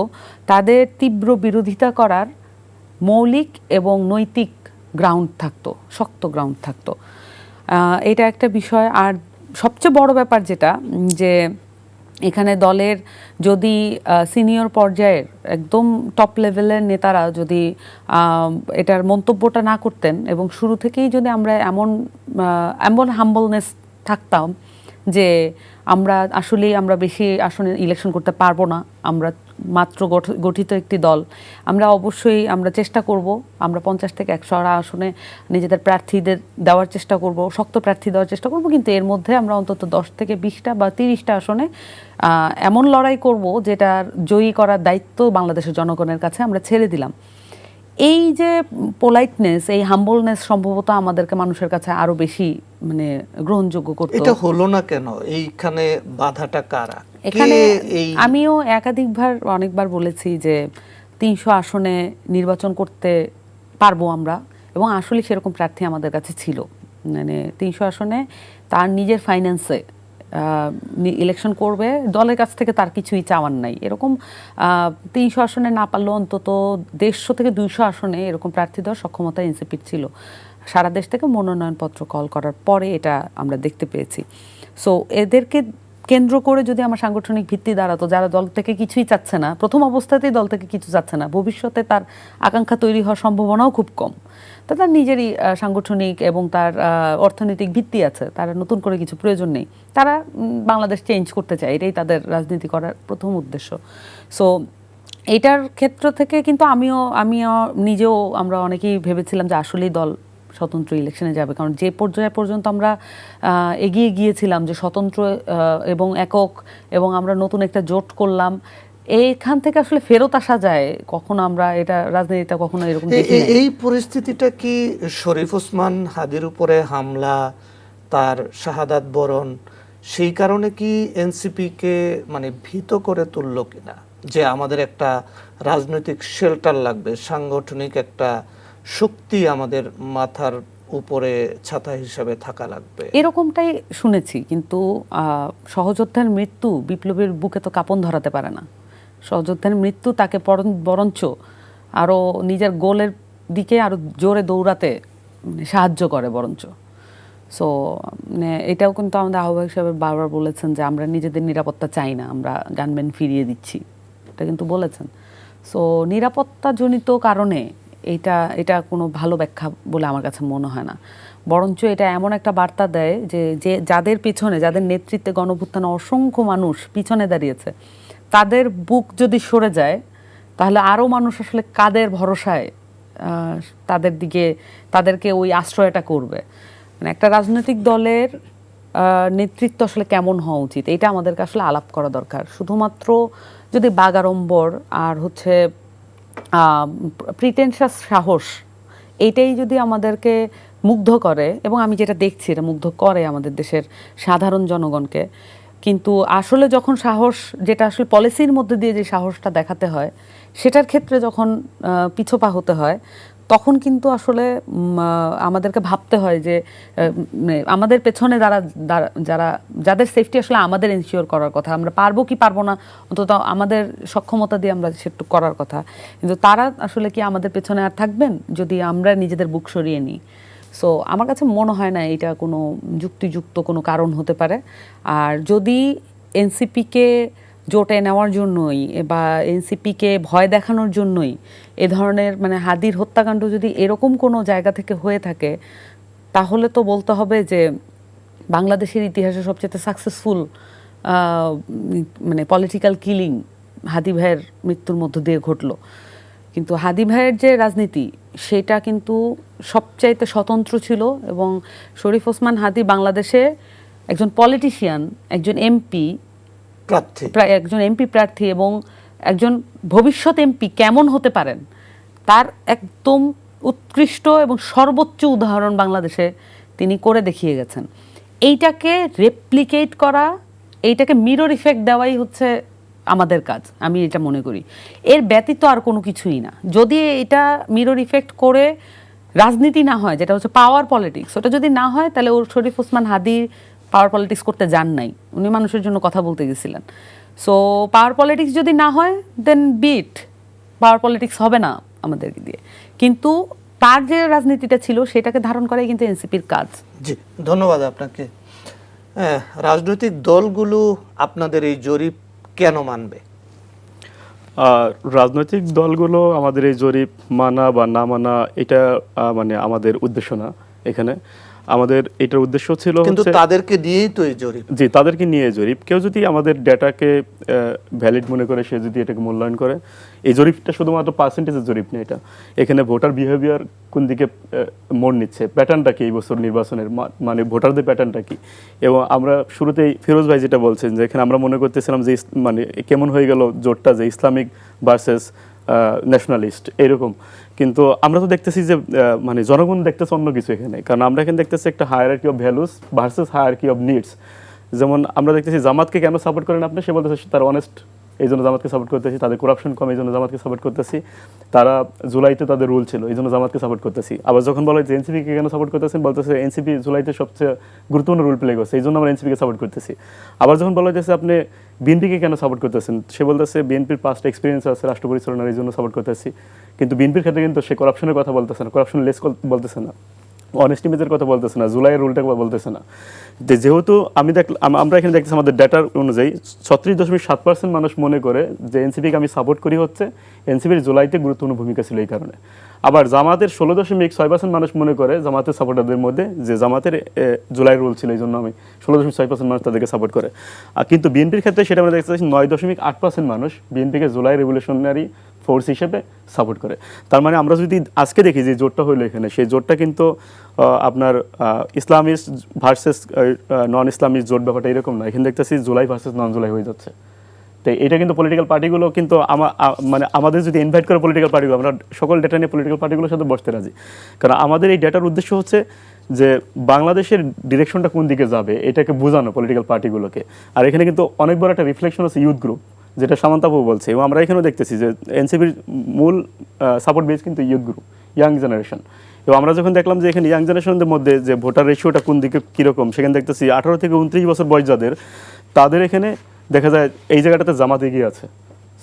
তাদের তীব্র বিরোধিতা করার মৌলিক এবং নৈতিক গ্রাউন্ড থাকতো, শক্ত গ্রাউন্ড থাকতো। এটা একটা বিষয়। আর সবচেয়ে বড় ব্যাপার যেটা, যে এখানে দলের যদি সিনিয়র পর্যায়ের একদম টপ লেভেলের নেতারা যদি এটার মন্তব্যটা না করতেন এবং শুরু থেকেই যদি আমরা এমন হাম্বলনেস থাকতাম যে আমরা বেশি আসনে ইলেকশন করতে পারবো না, আমরা মাত্র গঠিত একটি দল, আমরা চেষ্টা করব, আমরা 50 থেকে 100 আসনে নিজেদের প্রার্থীদের দেওয়ার চেষ্টা করব, শক্ত প্রার্থী দেওয়ার চেষ্টা করব, কিন্তু এর মধ্যে আমরা অন্তত 10 থেকে 20টা বা 30টা আসনে এমন লড়াই করব যেটার জয়ী করার দায়িত্ব বাংলাদেশের জনগণের কাছে আমরা ছেড়ে দিলাম। এই যে পোলাইটনেস, এই হাম্বলনেস সম্ভবত আমাদেরকে মানুষের কাছে আরো বেশি মানে গ্রহণযোগ্য করত। এটা হলো না কেন? এইখানে বাধাটা কারা? এখানে আমিও অনেকবার বলেছি যে 300 আসনে নির্বাচন করতে পারবো আমরা, এবং আসলে সেরকম প্রার্থী আমাদের কাছে ছিল। মানে 300 আসনে তার নিজের ফাইন্যান্সে ইলেকশন করবে, দলের কাছ থেকে তার কিছুই চাওয়ার নাই। এরকম 300 আসনে না পারলেও অন্তত 150 থেকে 200 আসনে এরকম প্রার্থী দেওয়ার সক্ষমতা এনসিপির ছিল। সারা দেশ থেকে মনোনয়নপত্র কল করার পরে এটা আমরা দেখতে পেয়েছি। সো এদেরকে কেন্দ্র করে যদি আমার সাংগঠনিক ভিত্তি দাঁড়াতো, যারা দল থেকে কিছুই চাচ্ছে না, প্রথম অবস্থাতেই দল থেকে কিছু চাচ্ছে না, ভবিষ্যতে তার আকাঙ্ক্ষা তৈরি হওয়ার সম্ভাবনাও খুব কম। তা তার নিজেরই সাংগঠনিক এবং তার অর্থনৈতিক ভিত্তি আছে, তারা নতুন করে কিছু প্রয়োজন নেই, তারা বাংলাদেশ চেঞ্জ করতে চায়, এটাই তাদের রাজনীতি করার প্রথম উদ্দেশ্য। সো এইটার ক্ষেত্র থেকে কিন্তু আমিও নিজেও, আমরা অনেকেই ভেবেছিলাম যে আসলেই দল স্বতন্ত্র ইলেকশনে যাবে, কারণ যে পর্যায়ে পর্যন্ত আমরা এগিয়ে গিয়েছিলাম যে স্বতন্ত্র এবং একক, এবং আমরা নতুন একটা জোট করলাম, এইখান থেকে আসলে ফেরত আসা যায় কখনো, আমরা এটা রাজনীতিটা কখনো এরকম দেখি নাই। এই পরিস্থিতিটা কি শরীফ ওসমান হাদির উপরে হামলা, তার শাহাদাত বরণ, সেই কারণে কি এনসিপি কে মানে ভীত করে তুললো কিনা, যে আমাদের একটা রাজনৈতিক শেল্টার লাগবে, সাংগঠনিক একটা শক্তি আমাদের মাথার উপরে ছাতা হিসাবে থাকা লাগবে? এরকমটাই শুনেছি, কিন্তু সহযোদ্ধার মৃত্যু বিপ্লবের বুকে তো কাঁপন ধরাতে পারে না। সহযোদ্ধার মৃত্যু তাকে বরঞ্চ আরও নিজের গোলের দিকে আরও জোরে দৌড়াতে সাহায্য করে বরঞ্চ। সো এটাও কিন্তু আমাদের আহ্বায়ক সাহেব বারবার বলেছেন যে আমরা নিজেদের নিরাপত্তা চাই না, আমরা গানম্যান ফিরিয়ে দিচ্ছি, এটা কিন্তু বলেছেন। সো নিরাপত্তাজনিত কারণে এটা কোনো ভালো ব্যাখ্যা বলে আমার কাছে মনে হয় না, বরঞ্চ এটা এমন একটা বার্তা দেয় যে যাদের পিছনে, যাদের নেতৃত্বে গণঅভ্যুত্থানে অসংখ্য মানুষ পিছনে দাঁড়িয়েছে, তাদের বুক যদি সরে যায় তাহলে আরও মানুষ আসলে কাদের ভরসায় তাদেরকে ওই আশ্রয়টা করবে। মানে একটা রাজনৈতিক দলের নেতৃত্ব আসলে কেমন হওয়া উচিত, এটা আমাদেরকে আসলে আলাপ করা দরকার। শুধুমাত্র যদি বাগাড়ম্বর আর হচ্ছে প্রিটেনশাস সাহস, এইটাই যদি আমাদেরকে মুগ্ধ করে, এবং আমি যেটা দেখছি এটা মুগ্ধ করে আমাদের দেশের সাধারণ জনগণকে, কিন্তু আসলে যখন সাহস, যেটা আসলে পলিসির মধ্যে দিয়ে যে সাহসটা দেখাতে হয়, সেটার ক্ষেত্রে যখন পিছপা হতে হয়, তখন কিন্তু আসলে আমাদেরকে ভাবতে হয় যে আমাদের পেছনে যাদের সেফটি আসলে আমাদের এনশিওর করার কথা, আমরা পারবো কি পারবো না, অন্তত আমাদের সক্ষমতা দিয়ে আমরা সেটু করার কথা, কিন্তু তারা আসলে কি আমাদের পেছনে আর থাকবেন যদি আমরা নিজেদের বুক সরিয়ে নিই? সো আমার কাছে মনে হয় না এটা কোনো যুক্তিযুক্ত কোনো কারণ হতে পারে। আর যদি এনসিপিকে জোটে নেওয়ার জন্যই বা এনসিপিকে ভয় দেখানোর জন্যই এ ধরনের, মানে হাদির হত্যাকাণ্ড যদি এরকম কোনো জায়গা থেকে হয়ে থাকে, তাহলে তো বলতে হবে যে বাংলাদেশের ইতিহাসে সবচেয়ে সাকসেসফুল মানে পলিটিক্যাল কিলিং হাদি ভাইয়ের মৃত্যুর মধ্য দিয়ে ঘটলো। কিন্তু হাদি ভাইয়ের যে রাজনীতি, সেটা কিন্তু সবচাইতে স্বতন্ত্র ছিল, এবং শরীফ ওসমান হাদি বাংলাদেশে একজন পলিটিশিয়ান, একজন এমপি প্রার্থী এবং একজন ভবিষ্যৎ এমপি কেমন হতে পারেন তার একদম উৎকৃষ্ট এবং সর্বোচ্চ উদাহরণ বাংলাদেশে তিনি করে দেখিয়ে গেছেন। এইটাকে রেপ্লিকেট করা, এইটাকে মিরর ইফেক্ট দেওয়াই হচ্ছে আমাদের কাজ, আমি এটা মনে করি। এর ব্যতীত আর কোনো কিছুই না। যদি এটা মিরর ইফেক্ট করে রাজনীতি না হয়, যেটা হচ্ছে পাওয়ার পলিটিক্স, ওটা যদি না হয়, তাহলে ওর শরীফ ওসমান হাদি পাওয়ার পলিটিক্স করতে যান নাই, উনি মানুষের জন্য কথা বলতে গেছিলেন। সো পাওয়ার পলিটিক্স যদি না হয়, দেন বিট পাওয়ার পলিটিক্স হবে না আমাদেরকে দিয়ে, কিন্তু তার যে রাজনীতিটা ছিল সেটাকে ধারণ করাই কিন্তু এনসিপির কাজ। জি, ধন্যবাদ আপনাকে। রাজনৈতিক দলগুলো আপনাদের এই জরিপ কেন মানবে? রাজনৈতিক দলগুলো আমাদের এই জরিপ মানা বা না মানা, এটা মানে আমাদের উদ্দেশ্য না। এখানে আমাদের এটার উদ্দেশ্য ছিল কিন্তু তাদেরকে নিয়েই তো এই জরিপ। জি, তাদেরকে নিয়ে জরিপ। কেউ যদি আমাদের ডেটাকে ভ্যালিড মনে করে, সে যদি এটাকে মূল্যায়ন করে, এই জরিপটা শুধুমাত্র পার্সেন্টেজের জরিপ না, এটা এখানে ভোটার বিহেভিয়ার কোন দিকে মোড় নিচ্ছে, প্যাটার্নটা কি এই বছর নির্বাচনের, মানে ভোটারদের প্যাটার্নটা কি। এবং আমরা শুরুতেই ফিরোজ ভাই যেটা বলছেন যে এখানে আমরা মনে করতেছিলাম যে মানে কেমন হয়ে গেল জোটটা, যে ইসলামিক ভার্সেস ন্যাশনালিস্ট এরকম, কিন্তু আমরা তো দেখতেছি যে মানে জনগণ দেখতেছে অন্য কিছু এখানে। কারণ আমরা এখানে দেখতেছি একটা hierarchy of values versus hierarchy of needs. যেমন আমরা দেখতেছি জামাতকে কেন সাপোর্ট করেন আপনি, সে বলতেছে তার অনেস্ট, এই জন্য জামাতকে সাপোর্ট করতেছি। তাদের করাপশন কম, এই জন্য জামাতকে সাপোর্ট করতেছি। তারা জুলাইতে তাদের রুল ছিল, এই জন্য জামাতকে সাপোর্ট করতেছি। আবার যখন বলা হয় যে এনসিপিকে কেন সাপোর্ট করতেছেন, বলতেছে এনসিপি জুলাইতে সবচেয়ে গুরুত্বপূর্ণ রুল প্লে করছে, এই জন্য আমরা এনসিপিকে সাপোর্ট করতেছি। আবার যখন বলা হয়েছে আপনি বিএনপিকে কেন সাপোর্ট করতেছেন, সে বলতেছে বিএনপির পাস্ট এক্সপিরিয়েন্স আছে রাষ্ট্র পরিচালনার, এই জন্য সাপোর্ট করতেছি। কিন্তু বিএনপির ক্ষেত্রে কিন্তু সে করাপশনের কথা বলতেছে না, করাপশন লেস বলতেছে না, অনেস্টিমেজের কথা বলতেছে না, জুলাইয়ের রুলটা বলতেছে না। যেহেতু আমরা এখানে দেখতেছি আমাদের ডাটার অনুযায়ী 36.7% মানুষ মনে করে যে এনসিপিকে আমি সাপোর্ট করি, হচ্ছে এনসিপির জুলাইতে গুরুত্বপূর্ণ ভূমিকা ছিল এই কারণে। আবার জামাতের 16.6% মানুষ মনে করে জামাতের সাপোর্টারদের মধ্যে যে জামাতের জুলাই রুল ছিল, এই জন্য আমি 16.6% মানুষ তাদেরকে সাপোর্ট করে। কিন্তু বিএনপির ক্ষেত্রে সেটা আমরা দেখতে পাচ্ছি 9.8% মানুষ বিএনপিকে জুলাই রেভলিউশনারি ফোর্স হিসেবে সাপোর্ট করে। তার মানে আমরা যদি আজকে দেখি যে জোটটা হইলো এখানে, সেই জোটটা কিন্তু আপনার ইসলামিস্ট ভার্সেস নন ইসলামিস্ট জোট ব্যাপারটা এরকম না, এখানে দেখতেছি জুলাই ভার্সেস নন জুলাই হয়ে যাচ্ছে। তো এটা কিন্তু পলিটিক্যাল পার্টিগুলো কিন্তু মানে আমাদের যদি ইনভাইট করে পলিটিক্যাল পার্টিগুলো, আমরা সকল ডেটা নিয়ে পলিটিক্যাল পার্টিগুলোর সাথে বসতে রাজি। কারণ আমাদের এই ডেটার উদ্দেশ্য হচ্ছে যে বাংলাদেশের ডিরেকশনটা কোন দিকে যাবে এটাকে বোঝানো পলিটিক্যাল পার্টিগুলোকে। আর এখানে কিন্তু অনেক বড় একটা রিফ্লেকশন হচ্ছে ইউথ গ্রুপ, যেটা সামন্তাবু বলছে, এবং আমরা এখানেও দেখতেছি যে এনসিপির মূল সাপোর্ট বেস কিন্তু ইউথ গ্রুপ, ইয়াং জেনারেশন। এবং আমরা যখন দেখলাম যে এখানে ইয়াং জেনারেশনের মধ্যে যে ভোটার রেশিওটা কোন দিকে কীরকম, সেখানে দেখতেছি 18 থেকে 29 বছর বয়স যাদের, তাদের এখানে দেখা যায় এই জায়গাটাতে জামাত এগিয়ে আছে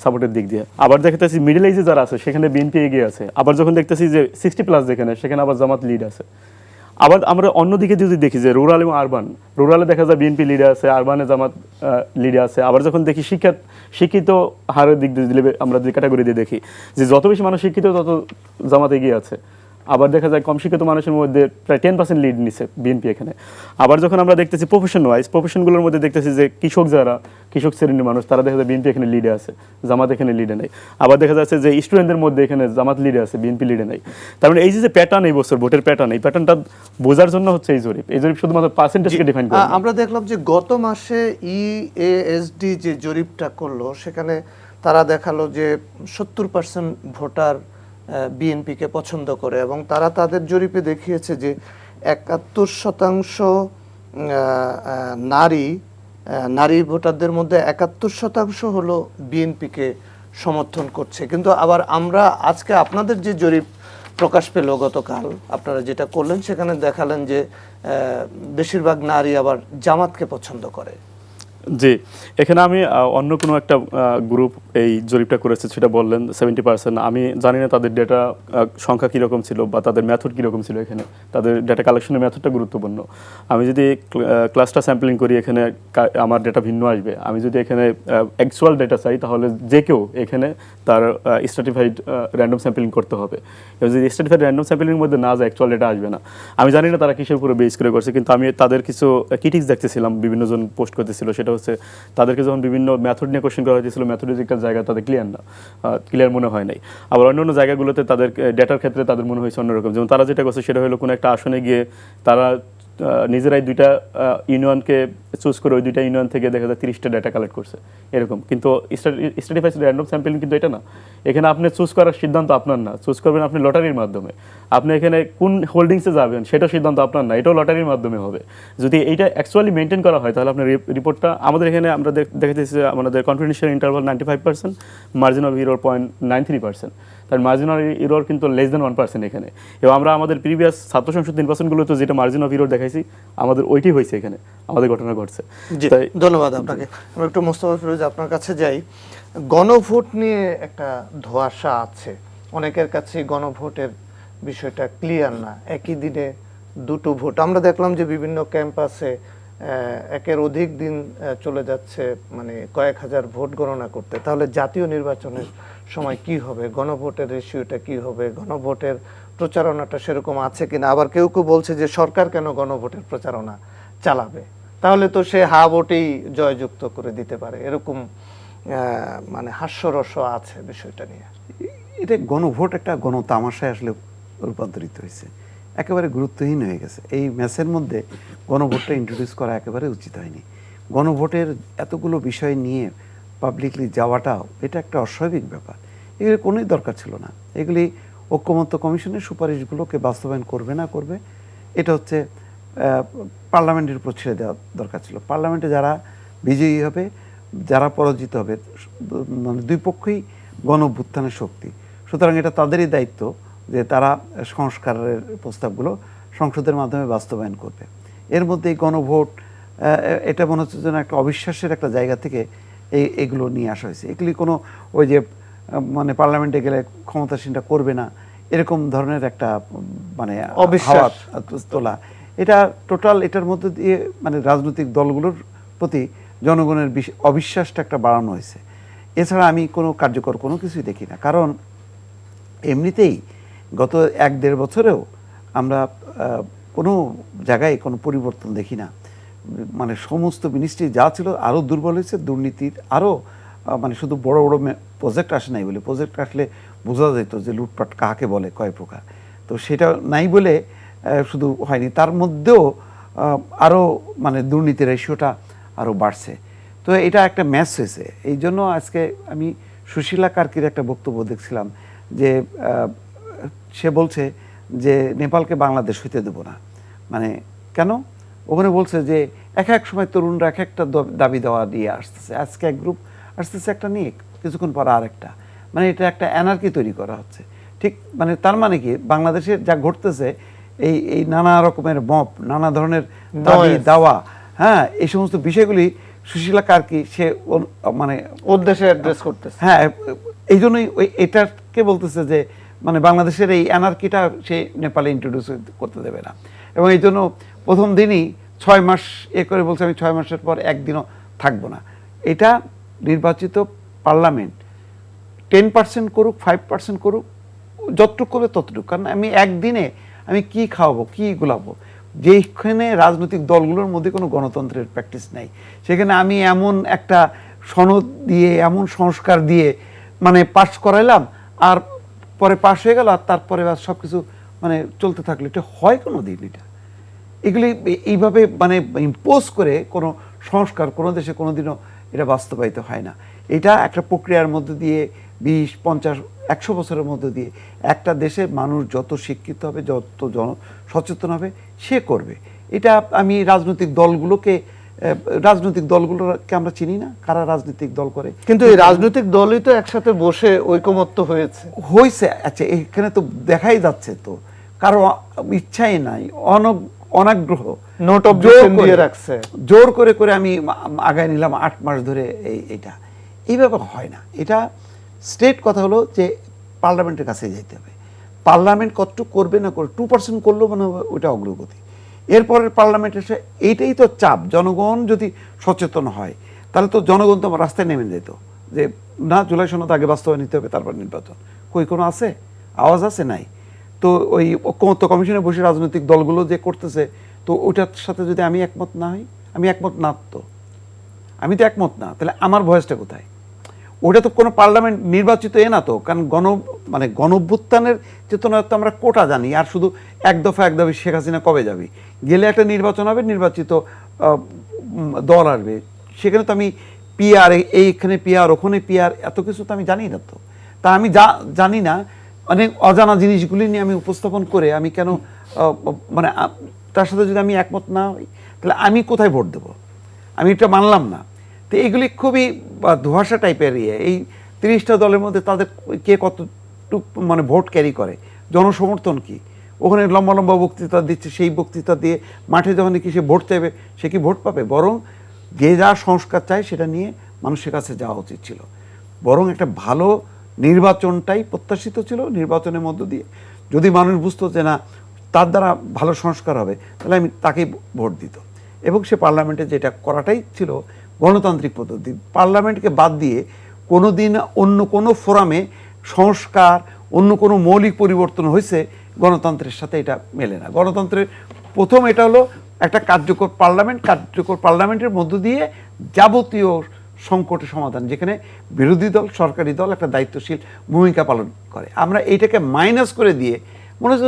সাপোর্টের দিক দিয়ে। আবার দেখতেছি মিডল এজে যারা আছে সেখানে বিএনপি এগিয়ে আছে। আবার যখন দেখতেছি যে 60+ যেখানে, সেখানে আবার জামাত লিড আছে। আবার আমরা অন্যদিকে যদি দেখি যে রুরাল এবং আরবান, রুরালে দেখা যায় বিএনপি লিডে আছে, আরবানে জামাত লিডে আছে। আবার যখন দেখি শিক্ষিত হারের দিক দিয়ে দিলে, আমরা যে ক্যাটাগরি দিয়ে দেখি যে যত বেশি মানুষ শিক্ষিত তত জামাত এগিয়ে আছে। আবার দেখা যায় কম শিক্ষিত মানুষের মধ্যে প্রায় 10% লিড নিচ্ছে বিএনপি এখানে। আবার যখন আমরা দেখতেছি প্রফেশনগুলোর মধ্যে দেখতেছি যে কৃষক শ্রেণীর মানুষ, তারা দেখা যায় বিএনপি এখানে লিডে আছে, জামাত এখানে লিডে নেই। আবার দেখা যাচ্ছে যে স্টুডেন্টদের মধ্যে এখানে জামাত লিডে আছে, বিএনপি লিডে নেই। তার মানে এই যে প্যাটার্ন, এই বছর ভোটের প্যাটার্ন, এই প্যাটার্নটা বোঝার জন্য হচ্ছে এই জরিপ শুধুমাত্র পার্সেন্টেজকে ডিফাইন করে। আমরা দেখলাম যে গত মাসে ইএএসডি যে জরিপটা করলো, সেখানে তারা দেখালো যে 70% ভোটার বিএনপিকে পছন্দ করে, এবং তারা তাদের জরিপে দেখিয়েছে যে 71% নারী ভোটারদের মধ্যে 71% হলো বিএনপিকে সমর্থন করছে। কিন্তু আবার আমরা আজকে আপনাদের যে জরিপ প্রকাশ পেল গতকাল, আপনারা যেটা করলেন, সেখানে দেখালেন যে বেশিরভাগ নারী আবার জামাতকে পছন্দ করে। জি, এখানে আমি অন্য কোনো একটা গ্রুপ এই জরিপটা করেছে সেটা বললেন 70%। আমি জানি না তাদের ডেটা সংখ্যা কীরকম ছিল বা তাদের মেথড কীরকম ছিল। এখানে তাদের ডেটা কালেকশনের মেথডটা গুরুত্বপূর্ণ। আমি যদি ক্লাসটা স্যাম্পলিং করি, এখানে আমার ডেটা ভিন্ন আসবে। আমি যদি এখানে অ্যাকচুয়াল ডেটা চাই, তাহলে যে কেউ এখানে তার স্ট্র্যাটিফাইড র্যান্ডম স্যাম্পলিং করতে হবে। এবং যদি স্ট্র্যাটিফাইড র্যান্ডম স্যাম্পলিংয়ের মধ্যে না যায়, অ্যাকচুয়াল ডেটা আসবে না। আমি জানি না তারা কিসের উপরে বেস করে করছে, কিন্তু আমি তাদের কিছু ক্রিটিক্স দেখতেছিলাম, বিভিন্ন জন পোস্ট করতেছিল। সেটা হচ্ছে তাদেরকে যখন বিভিন্ন মেথড নিয়ে কোশ্চেন করা হয়েছিল, মেথোডলজিক্যাল জায়গা তাদের ক্লিয়ার মনে হয় নাই। আবার অন্য জায়গাগুলোতে তাদের ডেটার ক্ষেত্রে তাদের মনে হয়েছে অন্যরকম। যেমন তারা যেটা করছে সেটা হলো কোনো একটা আসনে গিয়ে তারা নিজেরাই 2টা ইউনিয়নকে চুজ করে ওই 2টা ইউনিয়ন থেকে দেখা যায় 30টা ডেটা কালেক্ট করছে এরকম। কিন্তু স্ট্র্যাটিফাইড র্যান্ডম স্যাম্পলিং কিন্তু এটা না। এখানে আপনি চুজ করার সিদ্ধান্ত আপনার না, চুজ করবেন আপনি লটারির মাধ্যমে। আপনি এখানে কোন হোল্ডিংসে যাবেন সেটা সিদ্ধান্ত আপনার না, এটাও লটারির মাধ্যমে হবে। যদি এইটা অ্যাকচুয়ালি মেনটেন করা হয়, তাহলে আপনার রিপোর্টটা আমাদের এখানে আমরা দেখেছি আমাদের confidential interval 95%, margin of error 0.93%। তার মার্জিন অফ ইরর কিন্তু less than 1% এখানে। এবং আমরা আমাদের প্রিভিয়াস ছাত্র সংসদ নির্বাচনগুলোতে যেটা মার্জিন অফ ইরর দেখাইছি, আমাদের ওইটি হয়েছে এখানে, আমাদের ঘটনা ঘটছে। ধন্যবাদ আপনাকে। আমরা একটু মোস্তফা ফিরোজ আপনার কাছে যাই। গণভোট নিয়ে একটা ধোঁয়াশা আছে, অনেকের কাছে গণভোটের বিষয়টা ক্লিয়ার না। একই দিনে দুটো ভোট, আমরা দেখলাম যে বিভিন্ন ক্যাম্পাসে একের অধিক দিন চলে যাচ্ছে, মানে কয়েক হাজার ভোট গণনা করতে। তাহলে জাতীয় নির্বাচনের সময় কি হবে, গণভোটের রেশিওটা কি হবে, গণভোটের প্রচারণাটা সেরকম আছে কিনা? আবার কেউ কেউ বলছে যে সরকার কেন গণভোটের প্রচারণা চালাবে, তাহলে তো সে হা ভোটেই জয়যুক্ত করে দিতে পারে, এরকম মানে হাস্যরস আছে বিষয়টা নিয়ে। এটা গণভোট একটা গণতামাশায় আসলে রূপান্তরিত হয়েছে, একেবারে গুরুত্বহীন হয়ে গেছে। এই ম্যাচের মধ্যে গণভোটটা ইন্ট্রোডিউস করা একেবারে উচিত হয়নি। গণভোটের এতগুলো বিষয় নিয়ে পাবলিকলি যাওয়াটাও এটা একটা অস্বাভাবিক ব্যাপার। এগুলি কোনোই দরকার ছিল না। এগুলি ঐক্যমত্য কমিশনের সুপারিশগুলোকে বাস্তবায়ন করবে না করবে, এটা হচ্ছে পার্লামেন্টের উপর ছেড়ে দেওয়া দরকার ছিল। পার্লামেন্টে যারা বিজয়ী হবে, যারা পরাজিত হবে, মানে দুই পক্ষই গণ-অভ্যুত্থানের শক্তি। সুতরাং এটা তাদেরই দায়িত্ব যে তারা সংস্কারের প্রস্তাবগুলো সংসদের মাধ্যমে বাস্তবায়ন করবে। এর মধ্যে এই গণভোট, এটা মনে হচ্ছে যেন একটা অবিশ্বাসের একটা জায়গা থেকে এগুলো নিয়ে আসা হয়েছে। এগুলি কোনো ওই যে মানে পার্লামেন্টে গেলে ক্ষমতাসীনটা করবে না, এরকম ধরনের একটা মানে অবিশ্বাস। হাওয়া তোলা, এটা টোটাল এটার মধ্যে দিয়ে মানে রাজনৈতিক দলগুলোর প্রতি জনগণের অবিশ্বাসটা একটা বাড়ানো হয়েছে। এছাড়া আমি কোনো কার্যকর কোনো কিছুই দেখি না, কারণ এমনিতেই গত 1-1.5 বছরেও আমরা কোনো জায়গায় কোনো পরিবর্তন দেখি না। মানে সমস্ত মিনিস্ট্রি যা ছিল আরও দুর্বল হয়েছে, দুর্নীতির আরও মানে শুধু বড় বড় প্রজেক্ট আসে নাই বলে, প্রজেক্ট আসলে বোঝা যেত যে লুটপাট কাকে বলে, কয় প্রকার, তো সেটা নাই বলে শুধু হয়নি, তার মধ্যেও আরও মানে দুর্নীতির রেশিওটা আরও বাড়ছে। তো এটা একটা ম্যাচ হয়েছে। এই জন্য আজকে আমি সুশীলা কার্কির একটা বক্তব্য দেখছিলাম যে সে বলছে যে নেপালকে বাংলাদেশ হইতে দেবো না। মানে কেন? ওখানে বলছে যে এক এক সময় তরুণরা এক একটা দাবি দেওয়া নিয়ে আসতেছে, আজকে এক গ্রুপ আসতেছে একটা নিয়ে, কিছুক্ষণ পর আর একটা, মানে এটা একটা অ্যানার্কি তৈরি করা হচ্ছে। ঠিক মানে তার মানে কি বাংলাদেশে যা ঘটতেছে এই এই নানা রকমের মপ, নানা ধরনের দাবি দাওয়া, হ্যাঁ, এই সমস্ত বিষয়গুলি সুশীলা কার্কি সে মানে উদ্দেশ্যে অ্যাড্রেস করতেছে। হ্যাঁ, এই জন্যই ওই এটাকে বলতেছে যে মানে বাংলাদেশের এই অ্যানার্কিটা সে নেপালে ইন্ট্রোডিউস করতে দেবে না। এবং এই জন্য প্রথম দিনই 6 মাস করে বলছে আমি 6 মাসের পর একদিনও থাকবো না। এটা নির্বাচিত পার্লামেন্ট 10% করুক, 5% করুক, যতটুকু করবে ততটুকু, কারণ আমি একদিনে আমি কি খাওয়াবো, কি গোলাবো? যেখানে রাজনৈতিক দলগুলোর মধ্যে কোনো গণতন্ত্রের প্র্যাকটিস নাই, সেখানে আমি এমন একটা সনদ দিয়ে, এমন সংস্কার দিয়ে মানে পাস করাইলাম, আর পরে পাস হয়ে গেল, আর তারপরে সব কিছু মানে চলতে থাকলো। এটা হয় কোনো দিন? এগুলি এইভাবে মানে ইম্পোজ করে কোনো সংস্কার কোনো দেশে কোনোদিনও এটা বাস্তবায়িত হয় না। এটা একটা প্রক্রিয়ার মধ্যে দিয়ে 20, 50, 100 বছরের মধ্যে দিয়ে একটা দেশের মানুষ যত শিক্ষিত হবে, যত সচেতন হবে, সে করবে। এটা আমি রাজনৈতিক দলগুলোকে আমরা চিনি না কারা রাজনৈতিক দল করে, কিন্তু এই রাজনৈতিক দলই তো একসাথে বসে ঐকমত্য হয়েছে। আচ্ছা, এখানে তো দেখাই যাচ্ছে তো কারো ইচ্ছাই নাই, অনাগ্রহ, নোট অফ ডিসেন্ট দিয়ে রাখছে, জোর করে করে আমি আগায় নিলাম 8 মাস ধরে। এইটা এইভাবে হয় না। এটা স্টেট কথা হলো যে পার্লামেন্টের কাছে যেতে হবে। পার্লামেন্ট কতটুকু করবে না করবে, 2% করলেও মনে হবে ওইটা অগ্রগতি। এরপরের পার্লামেন্ট এসে এইটাই তো চাপ। জনগণ যদি সচেতন হয় তাহলে তো জনগণ তো রাস্তায় নেমে যেত যে না, জুলাই সনদ আগে বাস্তবায়ন নিতে হবে, তারপর নির্বাচন। কোনো আছে? আওয়াজ আছে? নাই। তো ওই ঐক্যমত্য কমিশনে বসে রাজনৈতিক দলগুলো যে করতেছে, তো ওইটার সাথে যদি আমি একমত না হই, আমি একমত না, তো আমি তো একমত না, তাহলে আমার ভয়েসটা কোথায়? ওটা তো কোনো পার্লামেন্ট নির্বাচিত না তো, কারণ গণঅভ্যুত্থানের চেতনা তো আমরা কোটা জানি, আর শুধু এক দফা শেখ হাসিনা কবে যাবে, গেলে একটা নির্বাচন হবে, নির্বাচিত দল আসবে, সেখানে তো আমি পিআর, এইখানে পিআর, ওখানে পিআর, এত কিছু তো আমি জানি না। তো তা আমি জানি না, অনেক অজানা জিনিসগুলি নিয়ে আমি উপস্থাপন করে আমি কেন মানে তার সাথে যদি আমি একমত না হই, তাহলে আমি কোথায় ভোট দেবো? আমি এটা মানলাম না। তো এইগুলি খুবই ধোঁয়াশা টাইপের এই 30টা দলের মধ্যে তাদের কে কতটুক মানে ভোট ক্যারি করে, জনসমর্থন কি, ওখানে লম্বা লম্বা বক্তৃতা দিচ্ছে, সেই বক্তৃতা দিয়ে মাঠে যখন কি সে ভোট চাইবে, সে কি ভোট পাবে? বরং যে যা সংস্কার চায় সেটা নিয়ে মানুষের কাছে যাওয়া উচিত ছিল। বরং একটা ভালো নির্বাচনটাই প্রত্যাশিত ছিল। নির্বাচনের মধ্য দিয়ে যদি মানুষ বুঝতো যে না, তার দ্বারা ভালো সংস্কার হবে, তাহলে আমি তাকেই ভোট দিত। এবং সে পার্লামেন্টে যেটা করাটাই ছিল গণতান্ত্রিক পদ্ধতি। পার্লামেন্টকে বাদ দিয়ে কোনো দিন অন্য কোনো ফোরামে সংস্কার, অন্য কোনো মৌলিক পরিবর্তন হয়েছে, গণতন্ত্রের সাথে এটা মেলে না। গণতন্ত্রের প্রথম এটা হলো একটা কার্যকর পার্লামেন্ট, কার্যকর পার্লামেন্টের মধ্য দিয়ে যাবতীয় সংকটের সমাধান, যেখানে বিরোধী দল, সরকারি দল একটা দায়িত্বশীল ভূমিকা পালন করে। আমরা এইটাকে মাইনাস করে দিয়ে মনে হচ্ছে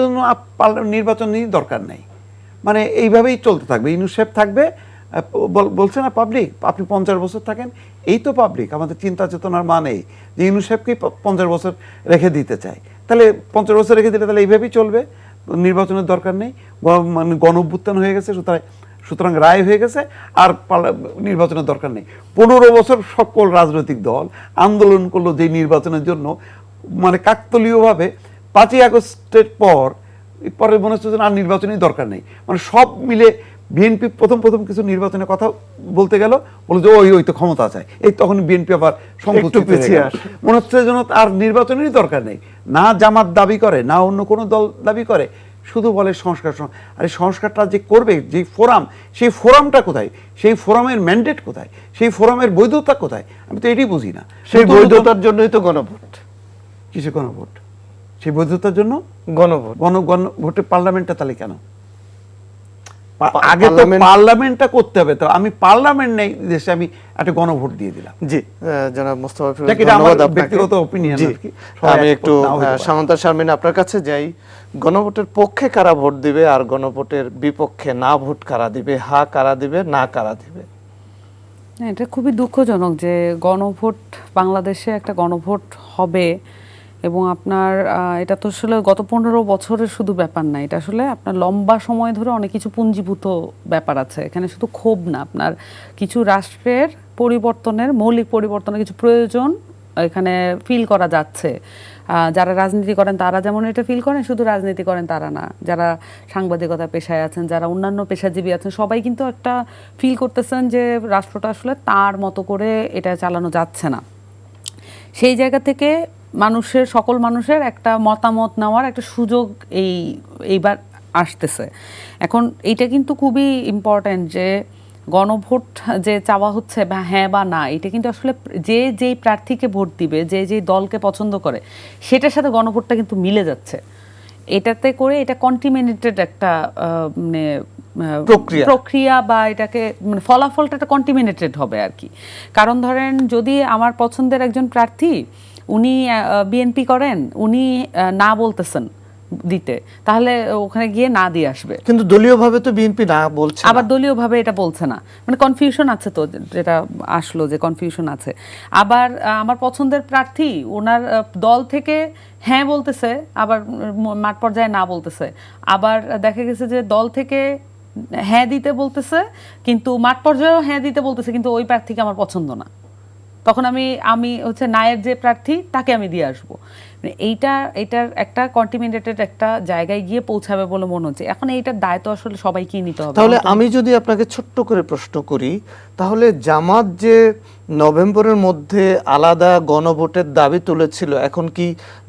নির্বাচন নিয়ে দরকার নেই, মানে এইভাবেই চলতে থাকবে। ইউনূস সাহেব থাকবে, বলছে না পাবলিক আপনি 50 বছর থাকেন, এই তো পাবলিক আমাদের চিন্তা চেতনার মানে যে ইউনূস সাহেবকেই 50 বছর রেখে দিতে চায়, তাহলে 50 বছর রেখে দিলে তাহলে এইভাবেই চলবে, নির্বাচনের দরকার নেই, মানে গণঅভ্যুত্থান হয়ে গেছে, সুতরাং রায় হয়ে গেছে, আর নির্বাচনের দরকার নেই। 15 বছর সকল রাজনৈতিক দল আন্দোলন করলো যে নির্বাচনের জন্য, মানে কাকতলীয়ভাবে 5ই আগস্টের পরে মনে হচ্ছে আর নির্বাচনের দরকার নেই। মানে সব মিলে বিএনপি প্রথম কিছু নির্বাচনের কথা বলতে গেল, বলে যে ওই তো ক্ষমতা চায়, এই তখন বিএনপি আবার সংকুচিত হয়ে আসে, মনে হচ্ছে যেন আর নির্বাচনেরই দরকার নেই। না জামাত দাবি করে, না অন্য কোনো দল দাবি করে, শুধু বলে সংস্কার আরে সংস্কারটা যে করবে যে ফোরাম, সেই ফোরামটা কোথায়, সেই ফোরামের ম্যান্ডেট কোথায়, সেই ফোরামের বৈধতা কোথায়, আমি তো এটাই বুঝি না। সেই বৈধতার জন্যই তো গণভোট। কিসে গণভোট? সেই বৈধতার জন্য গণভোট। গণভোটে পার্লামেন্টটা তাহলে কেন? আগে তো পার্লামেন্ট- পার্লামেন্টটা করতে হবে। তো আমি পার্লামেন্ট নেই দেশে, আমি একটা গণভোট দিয়ে দিলাম। জি, জনাব মোস্তফা ফিরোজ, এটা কি আমার ধন্যবাদ আপনাকে। ব্যক্তিগত opinion জি, আর কি। সবাই আমি একমত একটু নাও হতে পারে। সামন্তা শারমিন আপনার কাছে যাই। গণভোটের পক্ষে কারা ভোট দিবে আর গণভোটের বিপক্ষে না ভোট কারা দিবে, হা কারা দিবে, না কারা দিবে? না, এটা খুবই দুঃখজনক যে গণভোট বাংলাদেশে একটা গণভোট হবে এবং আপনার এটা তো আসলে গত 15 বছরের শুধু ব্যাপার না, এটা আসলে আপনার লম্বা সময় ধরে অনেক কিছু পুঞ্জীভূত ব্যাপার আছে এখানে। শুধু ক্ষোভ না, আপনার কিছু রাষ্ট্রের পরিবর্তনের, মৌলিক পরিবর্তনের কিছু প্রয়োজন এখানে ফিল করা যাচ্ছে। যারা রাজনীতি করেন তারা যেমন এটা ফিল করেন, শুধু রাজনীতি করেন তারা না, যারা সাংবাদিকতা পেশায় আছেন, যারা অন্যান্য পেশাজীবী আছেন, সবাই কিন্তু একটা ফিল করতেছেন যে রাষ্ট্রটা আসলে তার মতো করে এটা চালানো যাচ্ছে না। সেই জায়গা থেকে মানুষের, সকল মানুষের একটা মতামত নেওয়ার একটা সুযোগ এইবার আসতেছে। এখন এইটা কিন্তু খুবই ইম্পর্ট্যান্ট যে গণভোট যে চাওয়া হচ্ছে বা হ্যাঁ বা না, এটা কিন্তু আসলে যে যেই প্রার্থীকে ভোট দিবে, যে যেই দলকে পছন্দ করে, সেটার সাথে গণভোটটা কিন্তু মিলে যাচ্ছে। এটাতে করে এটা কন্টিমিনেটেড একটা মানে প্রক্রিয়া বা এটাকে মানে ফলাফলটা একটা কন্টিমিনেটেড হবে আর কি। কারণ ধরেন যদি আমার পছন্দের একজন প্রার্থী উনি বিএনপি করেন, উনি না বলতেছেন দিতে, তাহলে ওখানে গিয়ে না দিয়ে আসবে। কিন্তু দলীয়ভাবে তো বিএনপি না বলছে, আবার দলীয়ভাবে এটা বলছে না, মানে কনফিউশন আছে। তো যেটা আসলো যে কনফিউশন আছে। আবার আমার পছন্দের প্রার্থী ওনার দল থেকে হ্যাঁ বলতেছে, আবার মাঠ পর্যায়ে না বলতেছে। আবার দেখা গেছে যে দল থেকে হ্যাঁ দিতে বলতেছে কিন্তু মাঠ পর্যায়েও হ্যাঁ দিতে বলতেছে, কিন্তু ওই প্রার্থীকে আমার পছন্দ না, তখন আমি হচ্ছে নায়ের যে প্রার্থী তাকে আমি দিয়ে আসবো। এইটার একটা কন্টিমিনেটেড একটা জায়গায় গিয়ে পৌঁছাবে বলে মনে হচ্ছে। এখন এইটার দায়িত্ব আসলে সবাইকেই নিতে হবে। তাহলে আমি যদি আপনাকে ছোট্ট করে প্রশ্ন করি, তাহলে জামাত যে নভেম্বরের মধ্যে আলাদা গণভোটের দাবি তুলেছিল, এখন কি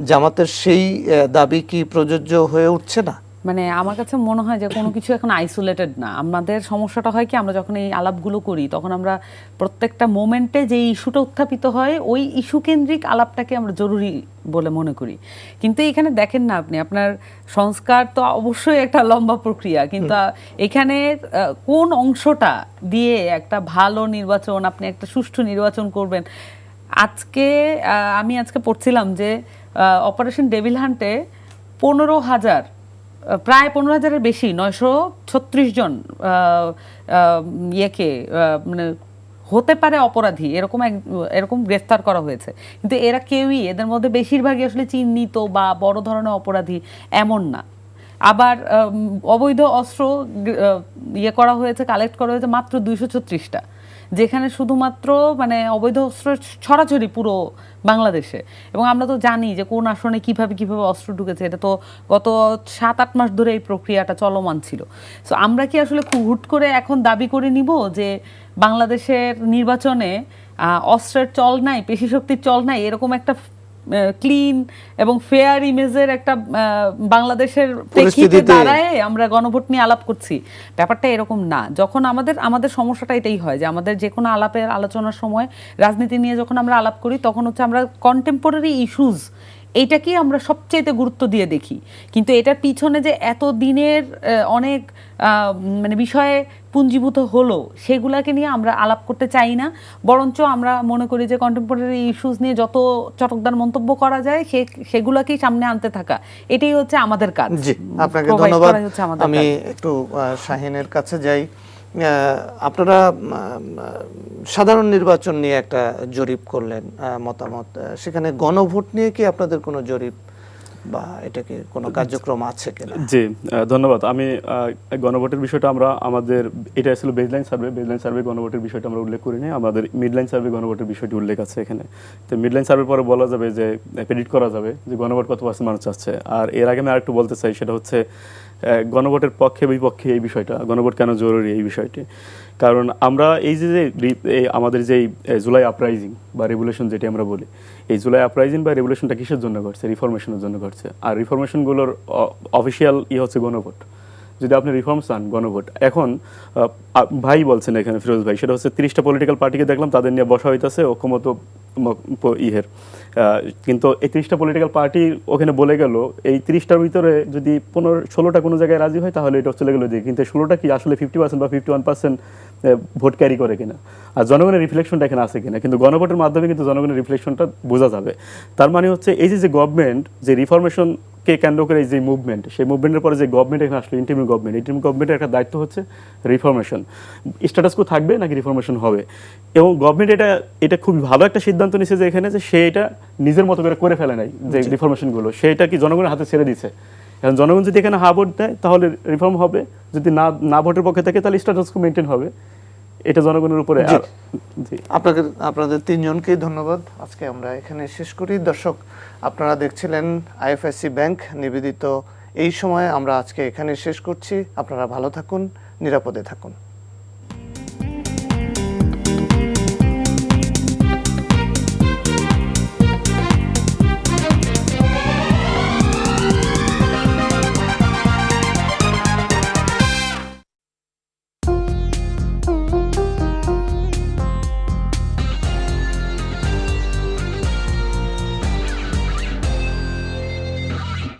জামাতের সেই দাবি কি প্রযোজ্য হয়ে উঠছে না? মানে আমার কাছে মনে হয় যে কোনো কিছু এখন আইসোলেটেড না। আমাদের সমস্যাটা হয় কি, আমরা যখন এই আলাপগুলো করি তখন আমরা প্রত্যেকটা মোমেন্টে যে ইস্যুটা উত্থাপিত হয় ওই ইস্যু কেন্দ্রিক আলাপটাকে আমরা জরুরি বলে মনে করি। কিন্তু এখানে দেখেন না আপনি, আপনার সংস্কার তো অবশ্যই একটা লম্বা প্রক্রিয়া, কিন্তু এখানে কোন অংশটা দিয়ে একটা ভালো নির্বাচন, আপনি একটা সুষ্ঠু নির্বাচন করবেন। আমি আজকে পড়ছিলাম যে অপারেশন ডেভিল হান্টে 15,000, প্রায় 15,000-এর বেশি, 936 জন মানে হতে পারে অপরাধী এরকম গ্রেফতার করা হয়েছে। কিন্তু এরা কেউই, এদের মধ্যে বেশিরভাগই আসলে চিহ্নিত বা বড় ধরনের অপরাধী এমন না। আবার অবৈধ অস্ত্র করা হয়েছে, কালেক্ট করা হয়েছে মাত্র 236টা, যেখানে শুধুমাত্র মানে অবৈধ অস্ত্র ছড়াছড়ি পুরো বাংলাদেশে। এবং আমরা তো জানি যে কোন আসনে কিভাবে অস্ত্র ঢুকেছে, এটা তো গত 7-8 মাস ধরে এই প্রক্রিয়াটা চলমান ছিল। সো আমরা কি আসলে খুব হুট করে এখন দাবি করে নিব যে বাংলাদেশের নির্বাচনে অস্ত্রের চল নাই, পেশি শক্তির চল নাই, এরকম একটা ক্লিন এবং ফেয়ার ইমেজের একটা বাংলাদেশের প্রেক্ষিতে দাঁড়ায় আমরা গণভোট নিয়ে আলাপ করছি? ব্যাপারটা এরকম না। যখন আমাদের সমস্যাটা এটাই হয় যে আমাদের যে কোনো আলোচনার সময় রাজনীতি নিয়ে যখন আমরা আলাপ করি তখন হচ্ছে আমরা কন্টেম্পোরারি ইস্যুজ এইটাকেই আমরা সবচেয়ে গুরুত্ব দিয়ে দেখি, কিন্তু এটার পিছনে যে এত দিনের অনেক মানে বিষয়ে পুঞ্জীভূত হলো সেগুলাকে নিয়ে আমরা আলাপ করতে চাই না। বরঞ্চ আমরা মনে করি যে কন্টেম্পোরারি ইস্যুস নিয়ে যত চটকদার মন্তব্য করা যায় সেগুলাকেই সামনে আনতে থাকা, এটাই হচ্ছে আমাদের কাজ। জি, আপনাকে ধন্যবাদ। আমি একটু শাহিনের কাছে যাই। আপনারা সাধারণ নির্বাচন নিয়ে একটা জরিপ করলেন, মতামত, সেখানে গণভোট নিয়ে কি আপনাদের কোনো জরিপ বা এটাকে কোনো কার্যক্রম আছে কিনা? জি, ধন্যবাদ। আমি গণভোটের বিষয়টা আমাদের এটা ছিল বেজলাইন সার্ভে গণভোটের বিষয়টা আমরা উল্লেখ করি নাই, আমাদের মিডলাইন সার্ভে গণভোটের বিষয়টি উল্লেখ আছে এখানে। তো মিডলাইন সার্ভে পরে বলা যাবে যে প্রেডিক্ট করা যাবে যে গণভোট কত % মানুষ চাচ্ছে। আর এর আগে আমি আরেকটু বলতে চাই, সেটা হচ্ছে গণভোটের পক্ষে বিপক্ষে এই বিষয়টা, গণভোট কেন জরুরি এই বিষয়টি। কারণ আমরা এই যে আমাদের যেই জুলাই আপরাইজিং বা রেভুলেশন যেটি আমরা বলি, এই জুলাই আপরাইজিং বা রেভুলেশনটা কিসের জন্য ঘটছে? রিফরমেশনের জন্য ঘটছে। আর রিফরমেশনগুলোর অফিসিয়াল হচ্ছে গণভোট। যদি আপনি রিফর্ম চান, গণভোট। এখন ভাই বলছেন এখানে, ফিরোজ ভাই, সেটা হচ্ছে 30টা পলিটিক্যাল পার্টিকে দেখলাম তাদের নিয়ে বসা হইতেছে ঐক্যমত ইহের, কিন্তু এই 30টা পলিটিক্যাল পার্টি ওখানে বলে গেল এই 30টার ভিতরে যদি 16টা কোনো জায়গায় রাজি হয় তাহলে এটা চলে গেল দিয়ে, কিন্তু 16টা কি আসলে 50% বা 51% ভোট ক্যারি করে কিনা, আর জনগণের রিফ্লেকশনটা এখানে আছে কিনা। কিন্তু গণভোটের মাধ্যমে কিন্তু জনগণের রিফ্লেকশনটা বোঝা যাবে। তার মানে হচ্ছে এই যে গভর্নমেন্ট যে রিফরমেশনকে কেন্দ্র করে এই যে মুভমেন্ট, সেই মুভমেন্টের পরে যে গভর্নমেন্ট এখানে আসলে ইন্টিরিম গভর্নমেন্টের একটা দায়িত্ব হচ্ছে রিফরমেশন। স্ট্যাটাস কো থাকবে নাকি রিফরমেশন হবে, এবং গভর্নমেন্ট এটা খুবই ভালো একটা সিদ্ধান্ত নিয়েছে যে এখানে যে সে এটা নিজের মতো করে ফেলে নাই, যে রিফরমেশনগুলো সেটা কি জনগণের হাতে ছেড়ে দিচ্ছে। এখন জনগণ যদি এখানে হা ভোট দেয় তাহলে রিফর্ম হবে, যদি না ভোটের পক্ষে থাকে তাহলে স্ট্যাটাস কো মেনটেন হবে। এটা জনগণের উপরে। আপনাদের তিনজনকেই ধন্যবাদ। আজকে আমরা এখানে শেষ করি। দর্শক, আপনারা দেখছিলেন আইএফআইসি ব্যাংক নিবেদিত এই সময়। আমরা আজকে এখানে শেষ করছি। আপনারা ভালো থাকুন, নিরাপদে থাকুন।